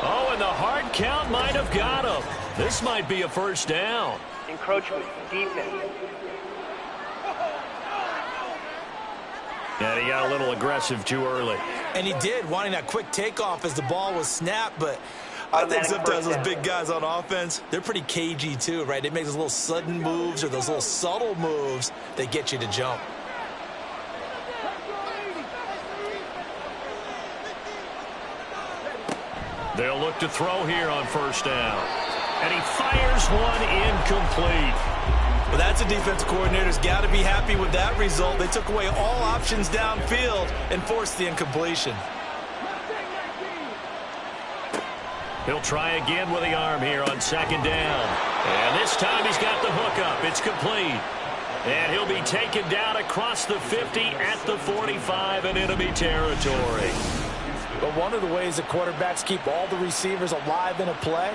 Oh, and the hard count might have got him. This might be a 1st down. Encroachment, defense. And he got a little aggressive too early. And he did, wanting that quick takeoff as the ball was snapped. But I think sometimes those big guys on offense, they're pretty cagey too, right? They make those little sudden moves or those little subtle moves that get you to jump. They'll look to throw here on 1st down. And he fires one incomplete. Well, that's a defense coordinator's got to be happy with that result. They took away all options downfield and forced the incompletion. He'll try again with the arm here on second down. And this time he's got the hook up. It's complete. And he'll be taken down across the 50 at the 45 in enemy territory. But one of the ways that quarterbacks keep all the receivers alive in a play,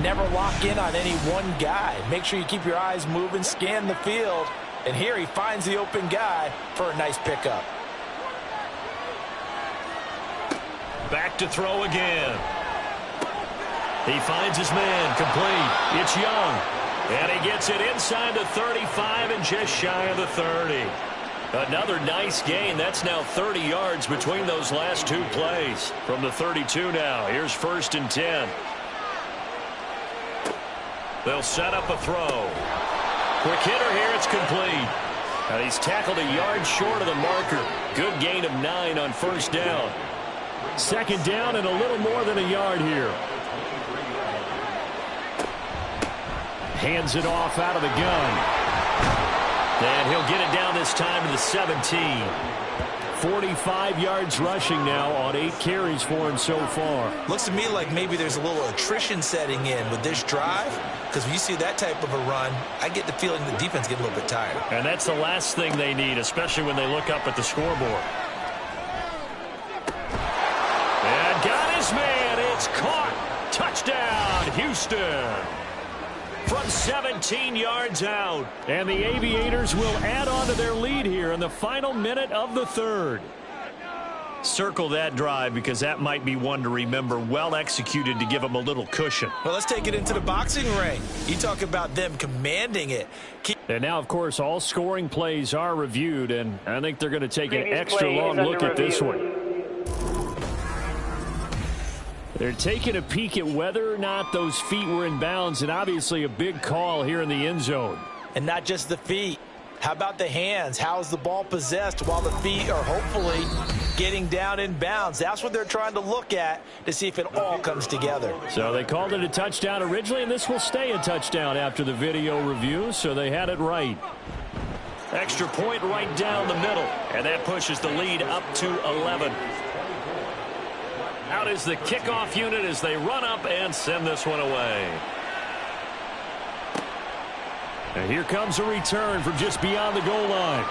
never lock in on any one guy. Make sure you keep your eyes moving, scan the field. And here he finds the open guy for a nice pickup. Back to throw again. He finds his man, complete. It's Young. And he gets it inside the 35 and just shy of the 30. Another nice gain. That's now 30 yards between those last two plays. From the 32 now. Here's 1st and 10. They'll set up a throw. Quick hitter here. It's complete. And he's tackled a yard short of the marker. Good gain of 9 on 1st down. 2nd down and a little more than a yard here. Hands it off out of the gun. And he'll get it down this time to the 17. 45 yards rushing now on 8 carries for him so far. Looks to me like maybe there's a little attrition setting in with this drive, because when you see that type of a run, I get the feeling the defense get a little bit tired. And that's the last thing they need, especially when they look up at the scoreboard. And got his man. It's caught. Touchdown, Houston. From 17 yards out. And the Aviators will add on to their lead here in the final minute of the 3rd. Circle that drive because that might be one to remember. Well executed to give them a little cushion. Well, let's take it into the boxing ring. You talk about them commanding it. And now, of course, all scoring plays are reviewed, and I think they're going to take an extra long look at this one. They're taking a peek at whether or not those feet were in bounds, and obviously a big call here in the end zone. And not just the feet. How about the hands? How's the ball possessed while the feet are hopefully getting down in bounds? That's what they're trying to look at to see if it all comes together. So they called it a touchdown originally, and this will stay a touchdown after the video review, so they had it right. Extra point right down the middle, and that pushes the lead up to 11. Out is the kickoff unit as they run up and send this one away. And here comes a return from just beyond the goal line.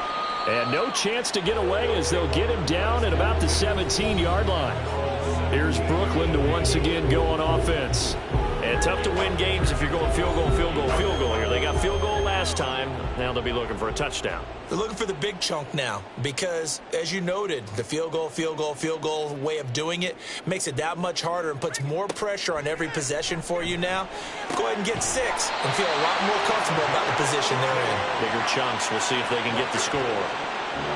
And no chance to get away as they'll get him down at about the 17-yard line. Here's Brooklyn to once again go on offense. And tough to win games if you're going field goal, field goal, field goal here. They got field goal last time. Now they'll be looking for a touchdown. They're looking for the big chunk now because, as you noted, the field goal way of doing it makes it that much harder and puts more pressure on every possession for you now. Go ahead and get 6 and feel a lot more comfortable about the position they're in. Bigger chunks. We'll see if they can get the score.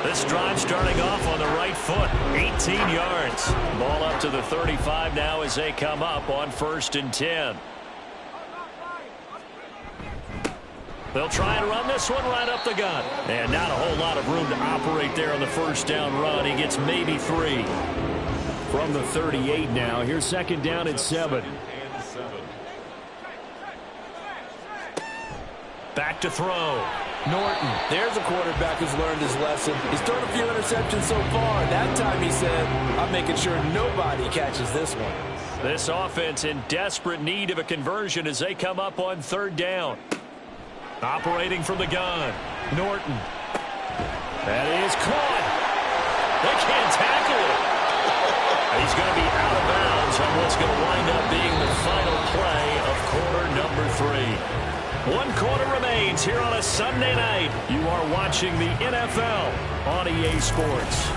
This drive starting off on the right foot. 18 yards. Ball up to the 35 now as they come up on 1st and 10. They'll try and run this one right up the gut. And not a whole lot of room to operate there on the 1st down run. He gets maybe 3. From the 38 now. Here's 2nd down and 7. Back to throw. Norton. There's a quarterback who's learned his lesson. He's thrown a few interceptions so far. That time he said, I'm making sure nobody catches this one. This offense in desperate need of a conversion as they come up on 3rd down. Operating from the gun. Norton. That is caught. They can't tackle it. And he's going to be out of bounds on what's going to wind up being the final play of quarter number 3. 1 quarter remains here on a Sunday night. You are watching the NFL on EA Sports.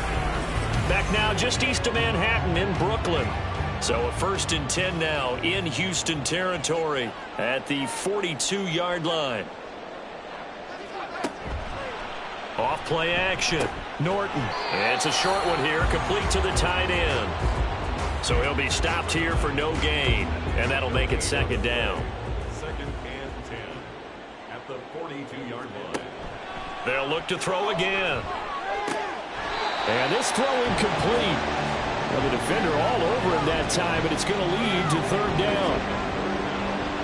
Back now just east of Manhattan in Brooklyn. So a 1st and 10 now in Houston territory at the 42-yard line. Off play action. Norton. And it's a short one here, complete to the tight end. So he'll be stopped here for no gain. And that'll make it 2nd down. 2nd and 10 at the 42-yard line. They'll look to throw again. And this throw incomplete. Well, the defender all over him that time, but it's going to lead to 3rd down.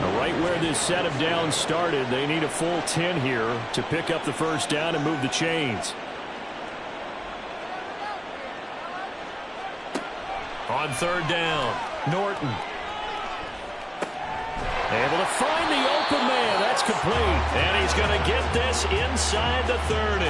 Now, right where this set of downs started, they need a full 10 here to pick up the 1st down and move the chains. On 3rd down, Norton. Able to find the open man. That's complete. And he's going to get this inside the 30.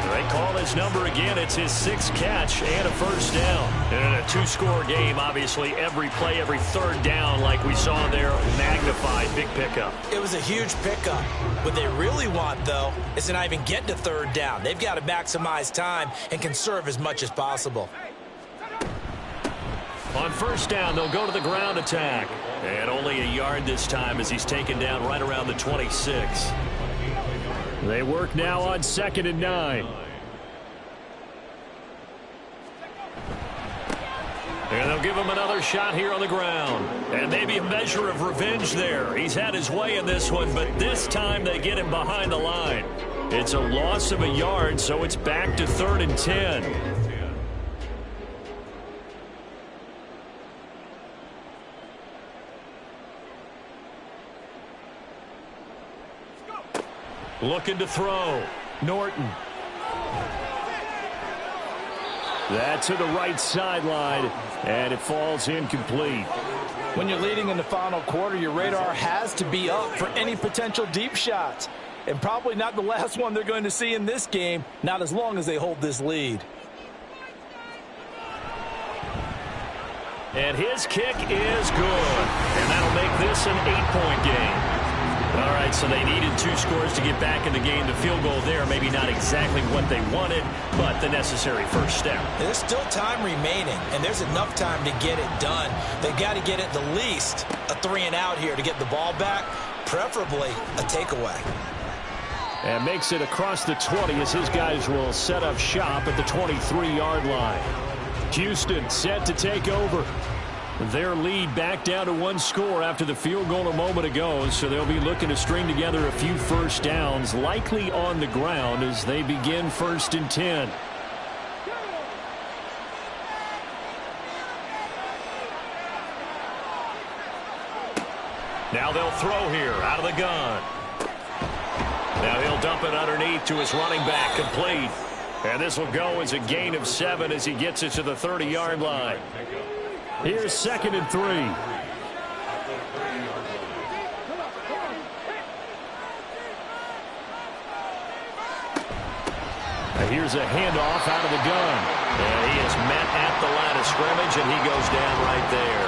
They call his number again. It's his 6th catch and a first down. And in a 2-score game, obviously every play, every third down, like we saw there, magnified. Big pickup. It was a huge pickup. What they really want, though, is to not even get to third down. They've got to maximize time and conserve as much as possible. On first down, they'll go to the ground attack. And only a yard this time as he's taken down right around the 26. They work now on 2nd and 9. And they'll give him another shot here on the ground. And maybe a measure of revenge there. He's had his way in this one, but this time they get him behind the line. It's a loss of a yard, so it's back to 3rd and 10. Looking to throw. Norton. That's to the right sideline, and it falls incomplete. When you're leading in the final quarter, your radar has to be up for any potential deep shots. And probably not the last one they're going to see in this game, not as long as they hold this lead. And his kick is good. And that'll make this an 8-point game. All right, so they needed 2 scores to get back in the game. The field goal there, maybe not exactly what they wanted, but the necessary first step. There's still time remaining, and there's enough time to get it done. They've got to get at the least a 3-and-out here to get the ball back, preferably a takeaway. And makes it across the 20 as his guys will set up shop at the 23-yard line. Houston set to take over. Their lead back down to 1 score after the field goal a moment ago, so they'll be looking to string together a few first downs, likely on the ground as they begin 1st and 10. Now they'll throw here out of the gun. Now he'll dump it underneath to his running back, complete. And this will go as a gain of 7 as he gets it to the 30-yard line. Here's 2nd and 3. Now here's a handoff out of the gun. And he is met at the line of scrimmage, and he goes down right there.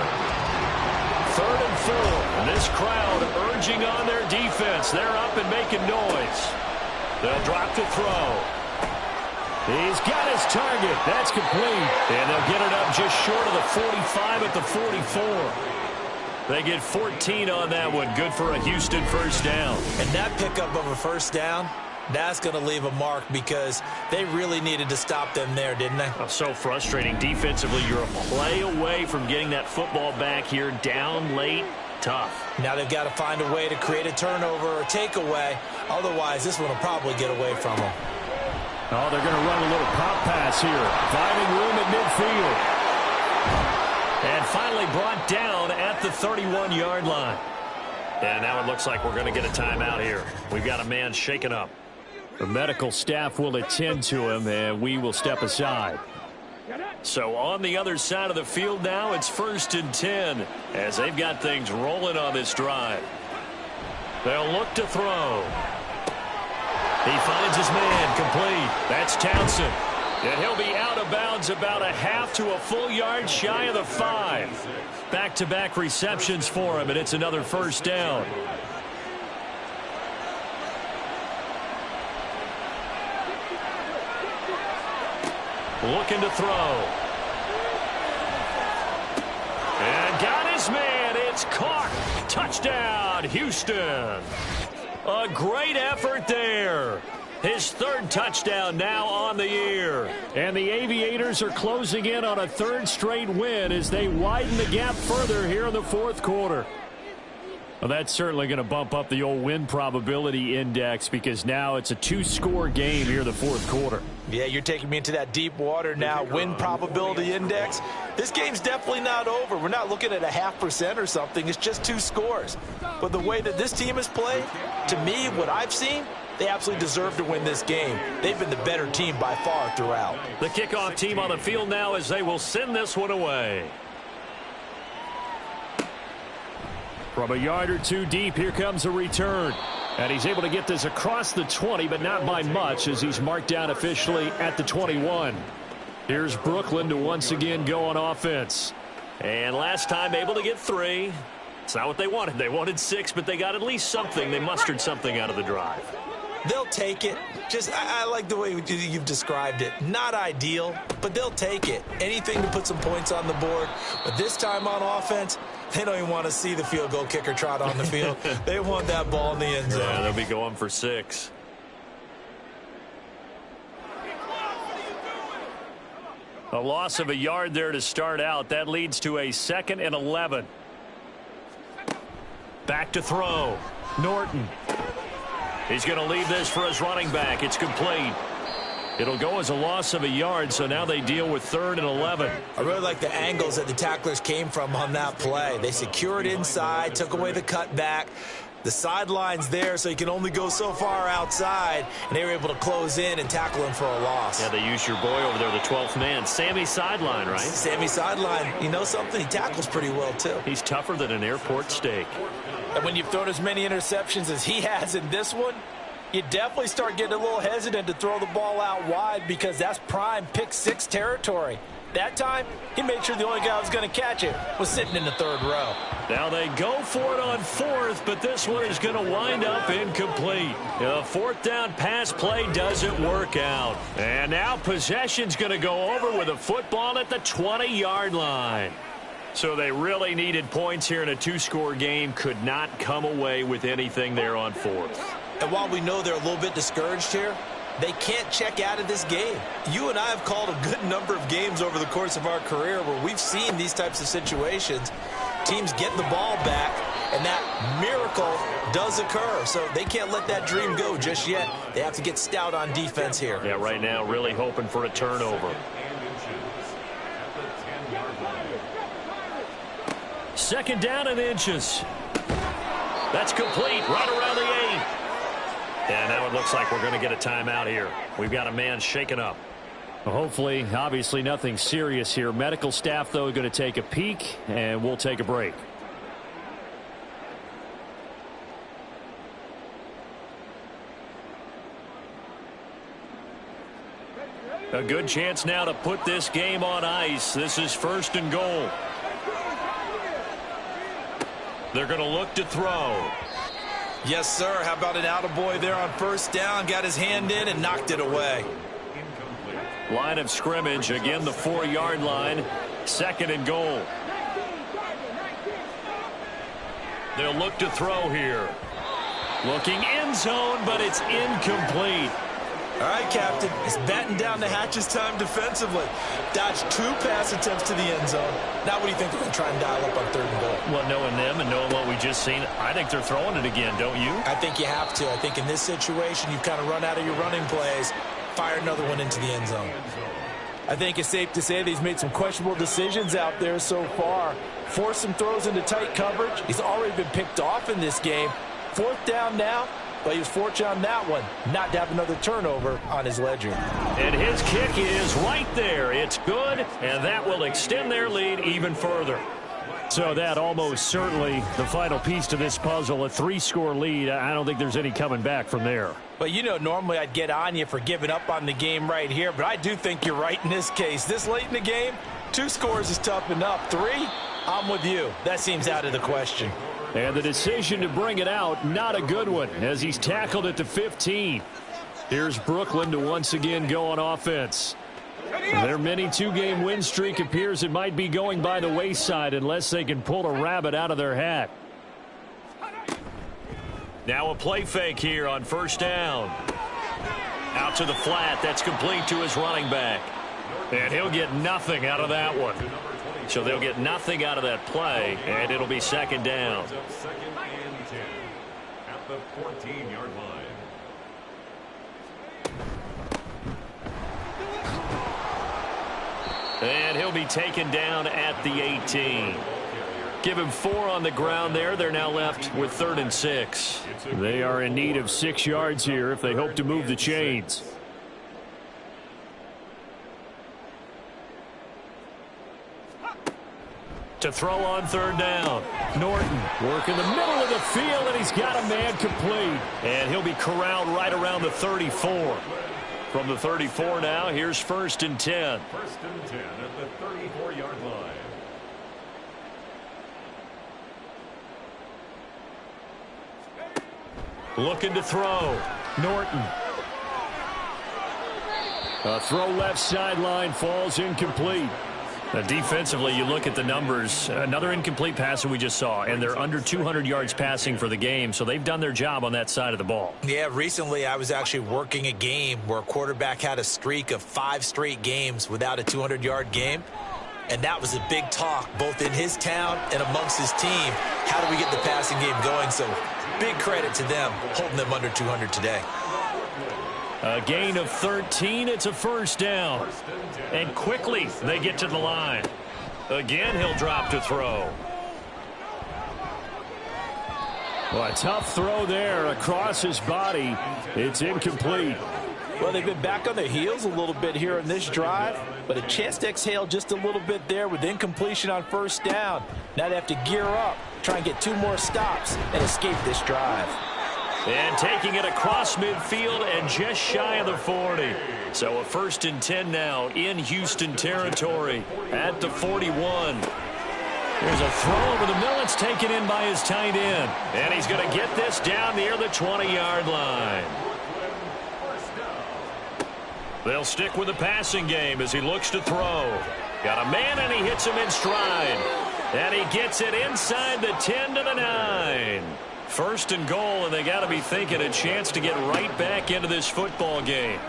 3rd and 4. And this crowd urging on their defense. They're up and making noise. They'll drop to throw. He's got his target. That's complete. And they'll get it up just short of the 45 at the 44. They get 14 on that one. Good for a Houston first down. And that pickup of a first down, that's going to leave a mark because they really needed to stop them there, didn't they? Oh, so frustrating. Defensively, you're a play away from getting that football back here. Down late. Tough. Now they've got to find a way to create a turnover or takeaway. Otherwise, this one will probably get away from them. Oh, they're going to run a little pop pass here. Finding room at midfield. And finally brought down at the 31-yard line. And now it looks like we're going to get a timeout here. We've got a man shaken up. The medical staff will attend to him, and we will step aside. So on the other side of the field now, it's 1st and 10 as they've got things rolling on this drive. They'll look to throw. He finds his man, complete. That's Townsend. And he'll be out of bounds about a half to a full yard shy of the 5. Back-to-back receptions for him, and it's another first down. Looking to throw. And got his man. It's caught. Touchdown, Houston. A great effort there. His 3rd touchdown now on the year. And the Aviators are closing in on a 3rd straight win as they widen the gap further here in the 4th quarter. Well, that's certainly going to bump up the old win probability index because now it's a 2-score game here in the 4th quarter. Yeah, you're taking me into that deep water now. Win probability index. This game's definitely not over. We're not looking at a 0.5% or something. It's just 2 scores. But the way that this team has played, to me, what I've seen, they absolutely deserve to win this game. They've been the better team by far throughout. The kickoff team on the field now as they will send this one away. From a yard or two deep, here comes a return. And he's able to get this across the 20, but not by much as he's marked down officially at the 21. Here's Brooklyn to once again go on offense. And last time able to get 3. It's not what they wanted. They wanted 6, but they got at least something. They mustered something out of the drive. They'll take it. I like the way you've described it. Not ideal, but they'll take it. Anything to put some points on the board. But this time on offense, they don't even want to see the field goal kicker trot on the field. They want that ball in the end zone. Yeah, they'll be going for 6. A loss of a yard there to start out. That leads to a 2nd and 11. Back to throw. Norton. He's going to leave this for his running back. It's complete. It'll go as a loss of a yard, so now they deal with 3rd and 11. I really like the angles that the tacklers came from on that play. They secured inside, took away the cutback. The sideline's there, so you can only go so far outside, and they were able to close in and tackle him for a loss. Yeah, they used your boy over there, the 12th man. Sammy Sideline, right? Sammy Sideline. You know something? He tackles pretty well, too. He's tougher than an airport steak. And when you've thrown as many interceptions as he has in this one, you definitely start getting a little hesitant to throw the ball out wide because that's prime pick 6 territory. That time, he made sure the only guy who was going to catch it was sitting in the 3rd row. Now they go for it on 4th, but this one is going to wind up incomplete. The 4th down pass play doesn't work out. And now possession's going to go over with a football at the 20-yard line. So they really needed points here in a 2-score game. Could not come away with anything there on 4th. And while we know they're a little bit discouraged here, they can't check out of this game. You and I have called a good number of games over the course of our career where we've seen these types of situations. Teams get the ball back, and that miracle does occur. So they can't let that dream go just yet. They have to get stout on defense here. Yeah, right now really hoping for a turnover. 2nd down and inches. That's complete right around the 8. And now it looks like we're going to get a timeout here. We've got a man shaken up. Well, hopefully, obviously nothing serious here. Medical staff, though, going to take a peek, and we'll take a break. A good chance now to put this game on ice. This is 1st and goal. They're going to look to throw. Yes, sir. How about an attaboy there on 1st down? Got his hand in and knocked it away. Line of scrimmage, again the 4-yard line. 2nd and goal. They'll look to throw here. Looking end zone, but it's incomplete. All right, Captain. It's batten down the hatches time defensively. Dodged 2 pass attempts to the end zone. Now what do you think they're going to try and dial up on 3rd and goal? Well, knowing them and knowing what we just seen, I think they're throwing it again, don't you? I think you have to. I think in this situation, you've kind of run out of your running plays. Fire another one into the end zone. I think it's safe to say that he's made some questionable decisions out there so far. Forced some throws into tight coverage. He's already been picked off in this game. 4th down now. But he was fortunate on that one, not to have another turnover on his ledger. And his kick is right there. It's good, and that will extend their lead even further. So that almost certainly the final piece to this puzzle, a 3-score lead. I don't think there's any coming back from there. But, you know, normally I'd get on you for giving up on the game right here, but I do think you're right in this case. This late in the game, 2 scores is tough enough. 3, I'm with you. That seems out of the question. And the decision to bring it out, not a good one, as he's tackled at the 15. Here's Brooklyn to once again go on offense. Their mini 2-game win streak appears it might be going by the wayside unless they can pull a rabbit out of their hat. Now a play fake here on 1st down. Out to the flat. That's complete to his running back. And he'll get nothing out of that one. So they'll get nothing out of that play, and it'll be 2nd down. 2nd and 10 at the 14-yard line. And he'll be taken down at the 18. Give him 4 on the ground there. They're now left with 3rd and 6. They are in need of 6 yards here if they hope to move the chains. To throw on third down. Norton working the middle of the field, and he's got a man complete. And he'll be corralled right around the 34. From the 34 now, here's 1st and 10. 1st and 10 at the 34-yard line. Looking to throw. Norton. A throw left sideline, falls incomplete. Defensively, you look at the numbers. Another incomplete pass that we just saw, and they're under 200 yards passing for the game, so they've done their job on that side of the ball. Yeah, recently I was actually working a game where a quarterback had a streak of 5 straight games without a 200-yard game, and that was a big talk both in his town and amongst his team. How do we get the passing game going? So big credit to them holding them under 200 today. A gain of 13. It's a 1st down. And quickly they get to the line. Again, he'll drop to throw. Well, a tough throw there across his body. It's incomplete. Well, they've been back on their heels a little bit here in this drive, but a chance to exhale just a little bit there with incompletion on 1st down. Now they have to gear up, try and get 2 more stops and escape this drive. And taking it across midfield and just shy of the 40. So a 1st and 10 now in Houston territory at the 41. There's a throw over the middle. It's taken in by his tight end. And he's going to get this down near the 20-yard line. They'll stick with the passing game as he looks to throw. Got a man, and he hits him in stride. And he gets it inside the 10 to the 9. 1st and goal, and they got to be thinking a chance to get right back into this football game.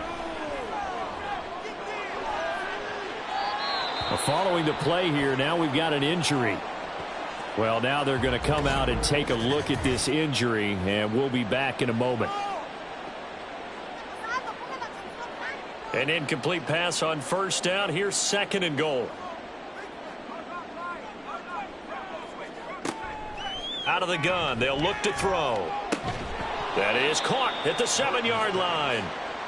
Well, following the play here, now we've got an injury. Well, now they're going to come out and take a look at this injury, and we'll be back in a moment. An incomplete pass on 1st down. Here's 2nd and goal. Out of the gun, they'll look to throw. That is caught at the 7-yard line.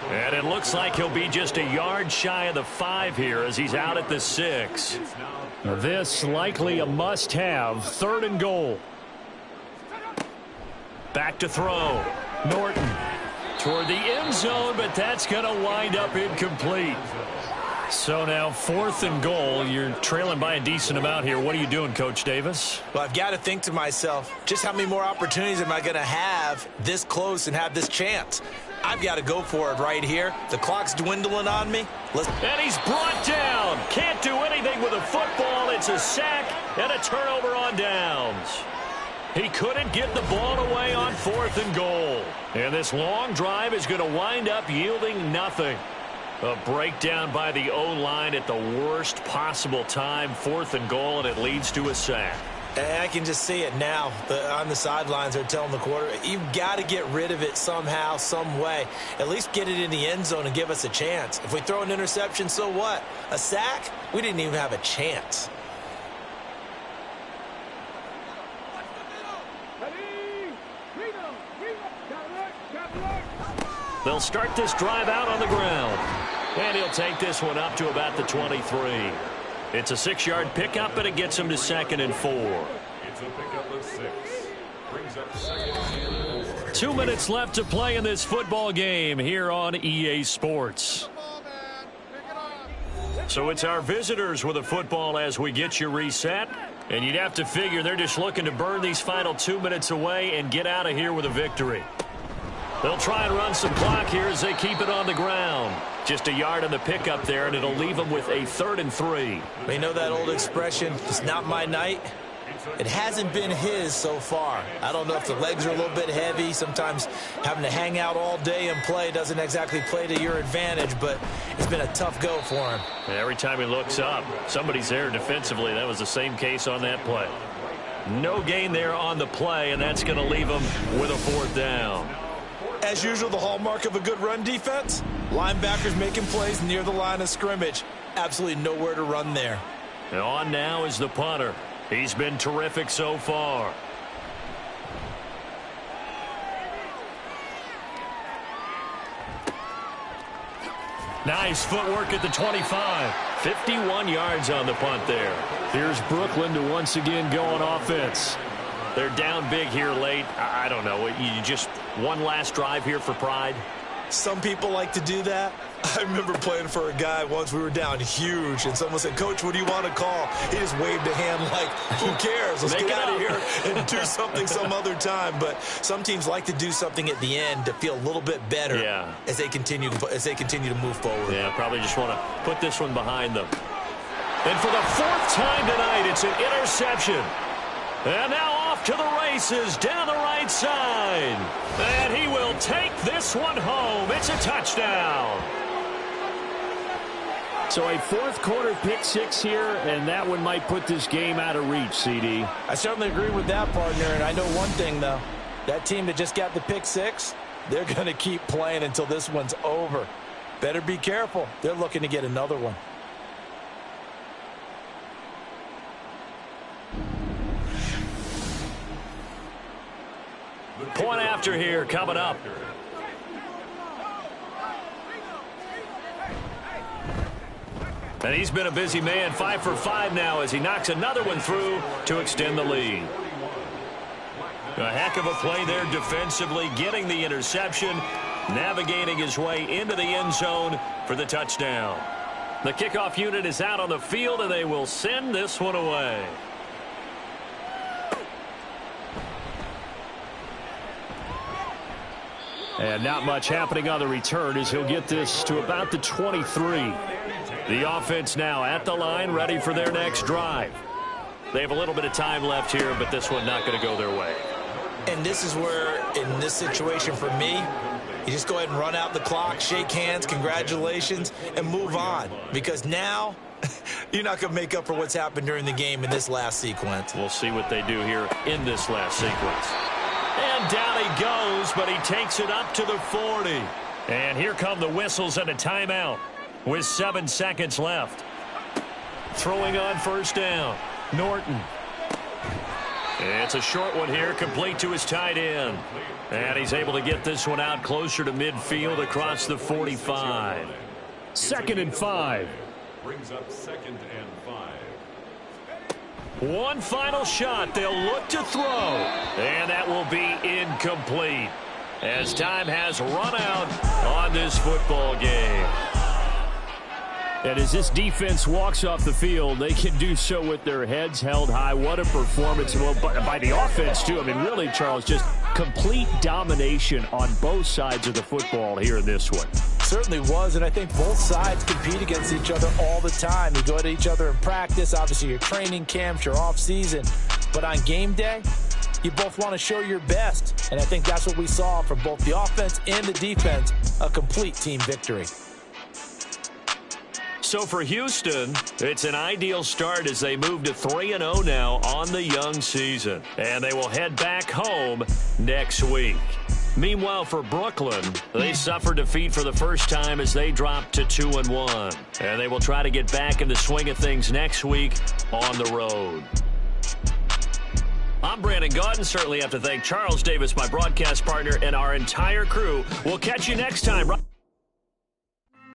And it looks like he'll be just a yard shy of the 5 here as he's out at the 6. This likely a must-have. 3rd and goal. Back to throw. Norton toward the end zone, but that's going to wind up incomplete. So now 4th and goal. You're trailing by a decent amount here. What are you doing, Coach Davis? Well, I've got to think to myself, just how many more opportunities am I going to have this close and have this chance? I've got to go for it right here. The clock's dwindling on me. And he's brought down. Can't do anything with a football. It's a sack and a turnover on downs. He couldn't get the ball away on 4th and goal. And this long drive is going to wind up yielding nothing. A breakdown by the O-line at the worst possible time. 4th and goal, and it leads to a sack. I can just see it now. On the sidelines, they're telling the quarterback, you've got to get rid of it somehow, some way. At least get it in the end zone and give us a chance. If we throw an interception, so what? A sack? We didn't even have a chance. They'll start this drive out on the ground. And he'll take this one up to about the 23. It's a 6-yard pickup, and it gets him to 2nd and 4. It's a pickup of 6. Brings up 2nd and 4. 2 minutes left to play in this football game here on EA Sports. So it's our visitors with a football as we get you reset. And you'd have to figure they're just looking to burn these final 2 minutes away and get out of here with a victory. They'll try and run some clock here as they keep it on the ground. Just a yard on the pickup there, and it'll leave them with a 3rd and 3. You know that old expression, it's not my night? It hasn't been his so far. I don't know if the legs are a little bit heavy. Sometimes having to hang out all day and play doesn't exactly play to your advantage, but it's been a tough go for him. Every time he looks up, somebody's there defensively. That was the same case on that play. No gain there on the play, and that's going to leave him with a 4th down. As usual, the hallmark of a good run defense, linebackers making plays near the line of scrimmage. Absolutely nowhere to run there. And on now is the punter. He's been terrific so far. Nice footwork at the 25. 51 yards on the punt there. Here's Brooklyn to once again go on offense. They're down big here late. I don't know. You just one last drive here for pride? Some people like to do that. I remember playing for a guy once. We were down huge, and someone said, "Coach, what do you want to call?" He just waved a hand like, who cares? Let's get out of here and do something some other time. But some teams like to do something at the end to feel a little bit better as they continue to move forward. Yeah, probably just want to put this one behind them. And for the fourth time tonight, it's an interception. And now off to the races down the right side. And he will take this one home. It's a touchdown. So a fourth quarter pick six here, and that one might put this game out of reach, CD. I certainly agree with that, partner. And I know one thing, though. That team that just got the pick six, they're going to keep playing until this one's over. Better be careful. They're looking to get another one. Point after here coming up. And he's been a busy man, 5 for 5 now as he knocks another one through to extend the lead. A heck of a play there defensively, getting the interception, navigating his way into the end zone for the touchdown. The kickoff unit is out on the field, and they will send this one away. And not much happening on the return as he'll get this to about the 23. The offense now at the line, ready for their next drive. They have a little bit of time left here, but this one not going to go their way. And this is where, in this situation for me, you just go ahead and run out the clock, shake hands, congratulations, and move on. Because now, you're not going to make up for what's happened during the game in this last sequence. We'll see what they do here in this last sequence. And down he goes, but he takes it up to the 40. And here come the whistles and a timeout with 7 seconds left. Throwing on first down, Norton. It's a short one here, complete to his tight end. And he's able to get this one out closer to midfield across the 45. 2nd and 5. Brings up 2nd and 5. One final shot. They'll look to throw. And that will be incomplete as time has run out on this football game. And as this defense walks off the field, they can do so with their heads held high. What a performance by the offense, too. I mean, really, Charles, just complete domination on both sides of the football here in this one. Certainly was, and I think both sides compete against each other all the time. You go at each other in practice, obviously your training camps, your off season, but on game day, you both want to show your best, and I think that's what we saw from both the offense and the defense, a complete team victory. So for Houston, it's an ideal start as they move to 3-0 now on the young season, and they will head back home next week. Meanwhile, for Brooklyn, they suffered defeat for the first time as they dropped to 2-1. And they will try to get back in the swing of things next week on the road. I'm Brandon Gaudin. Certainly have to thank Charles Davis, my broadcast partner, and our entire crew. We'll catch you next time.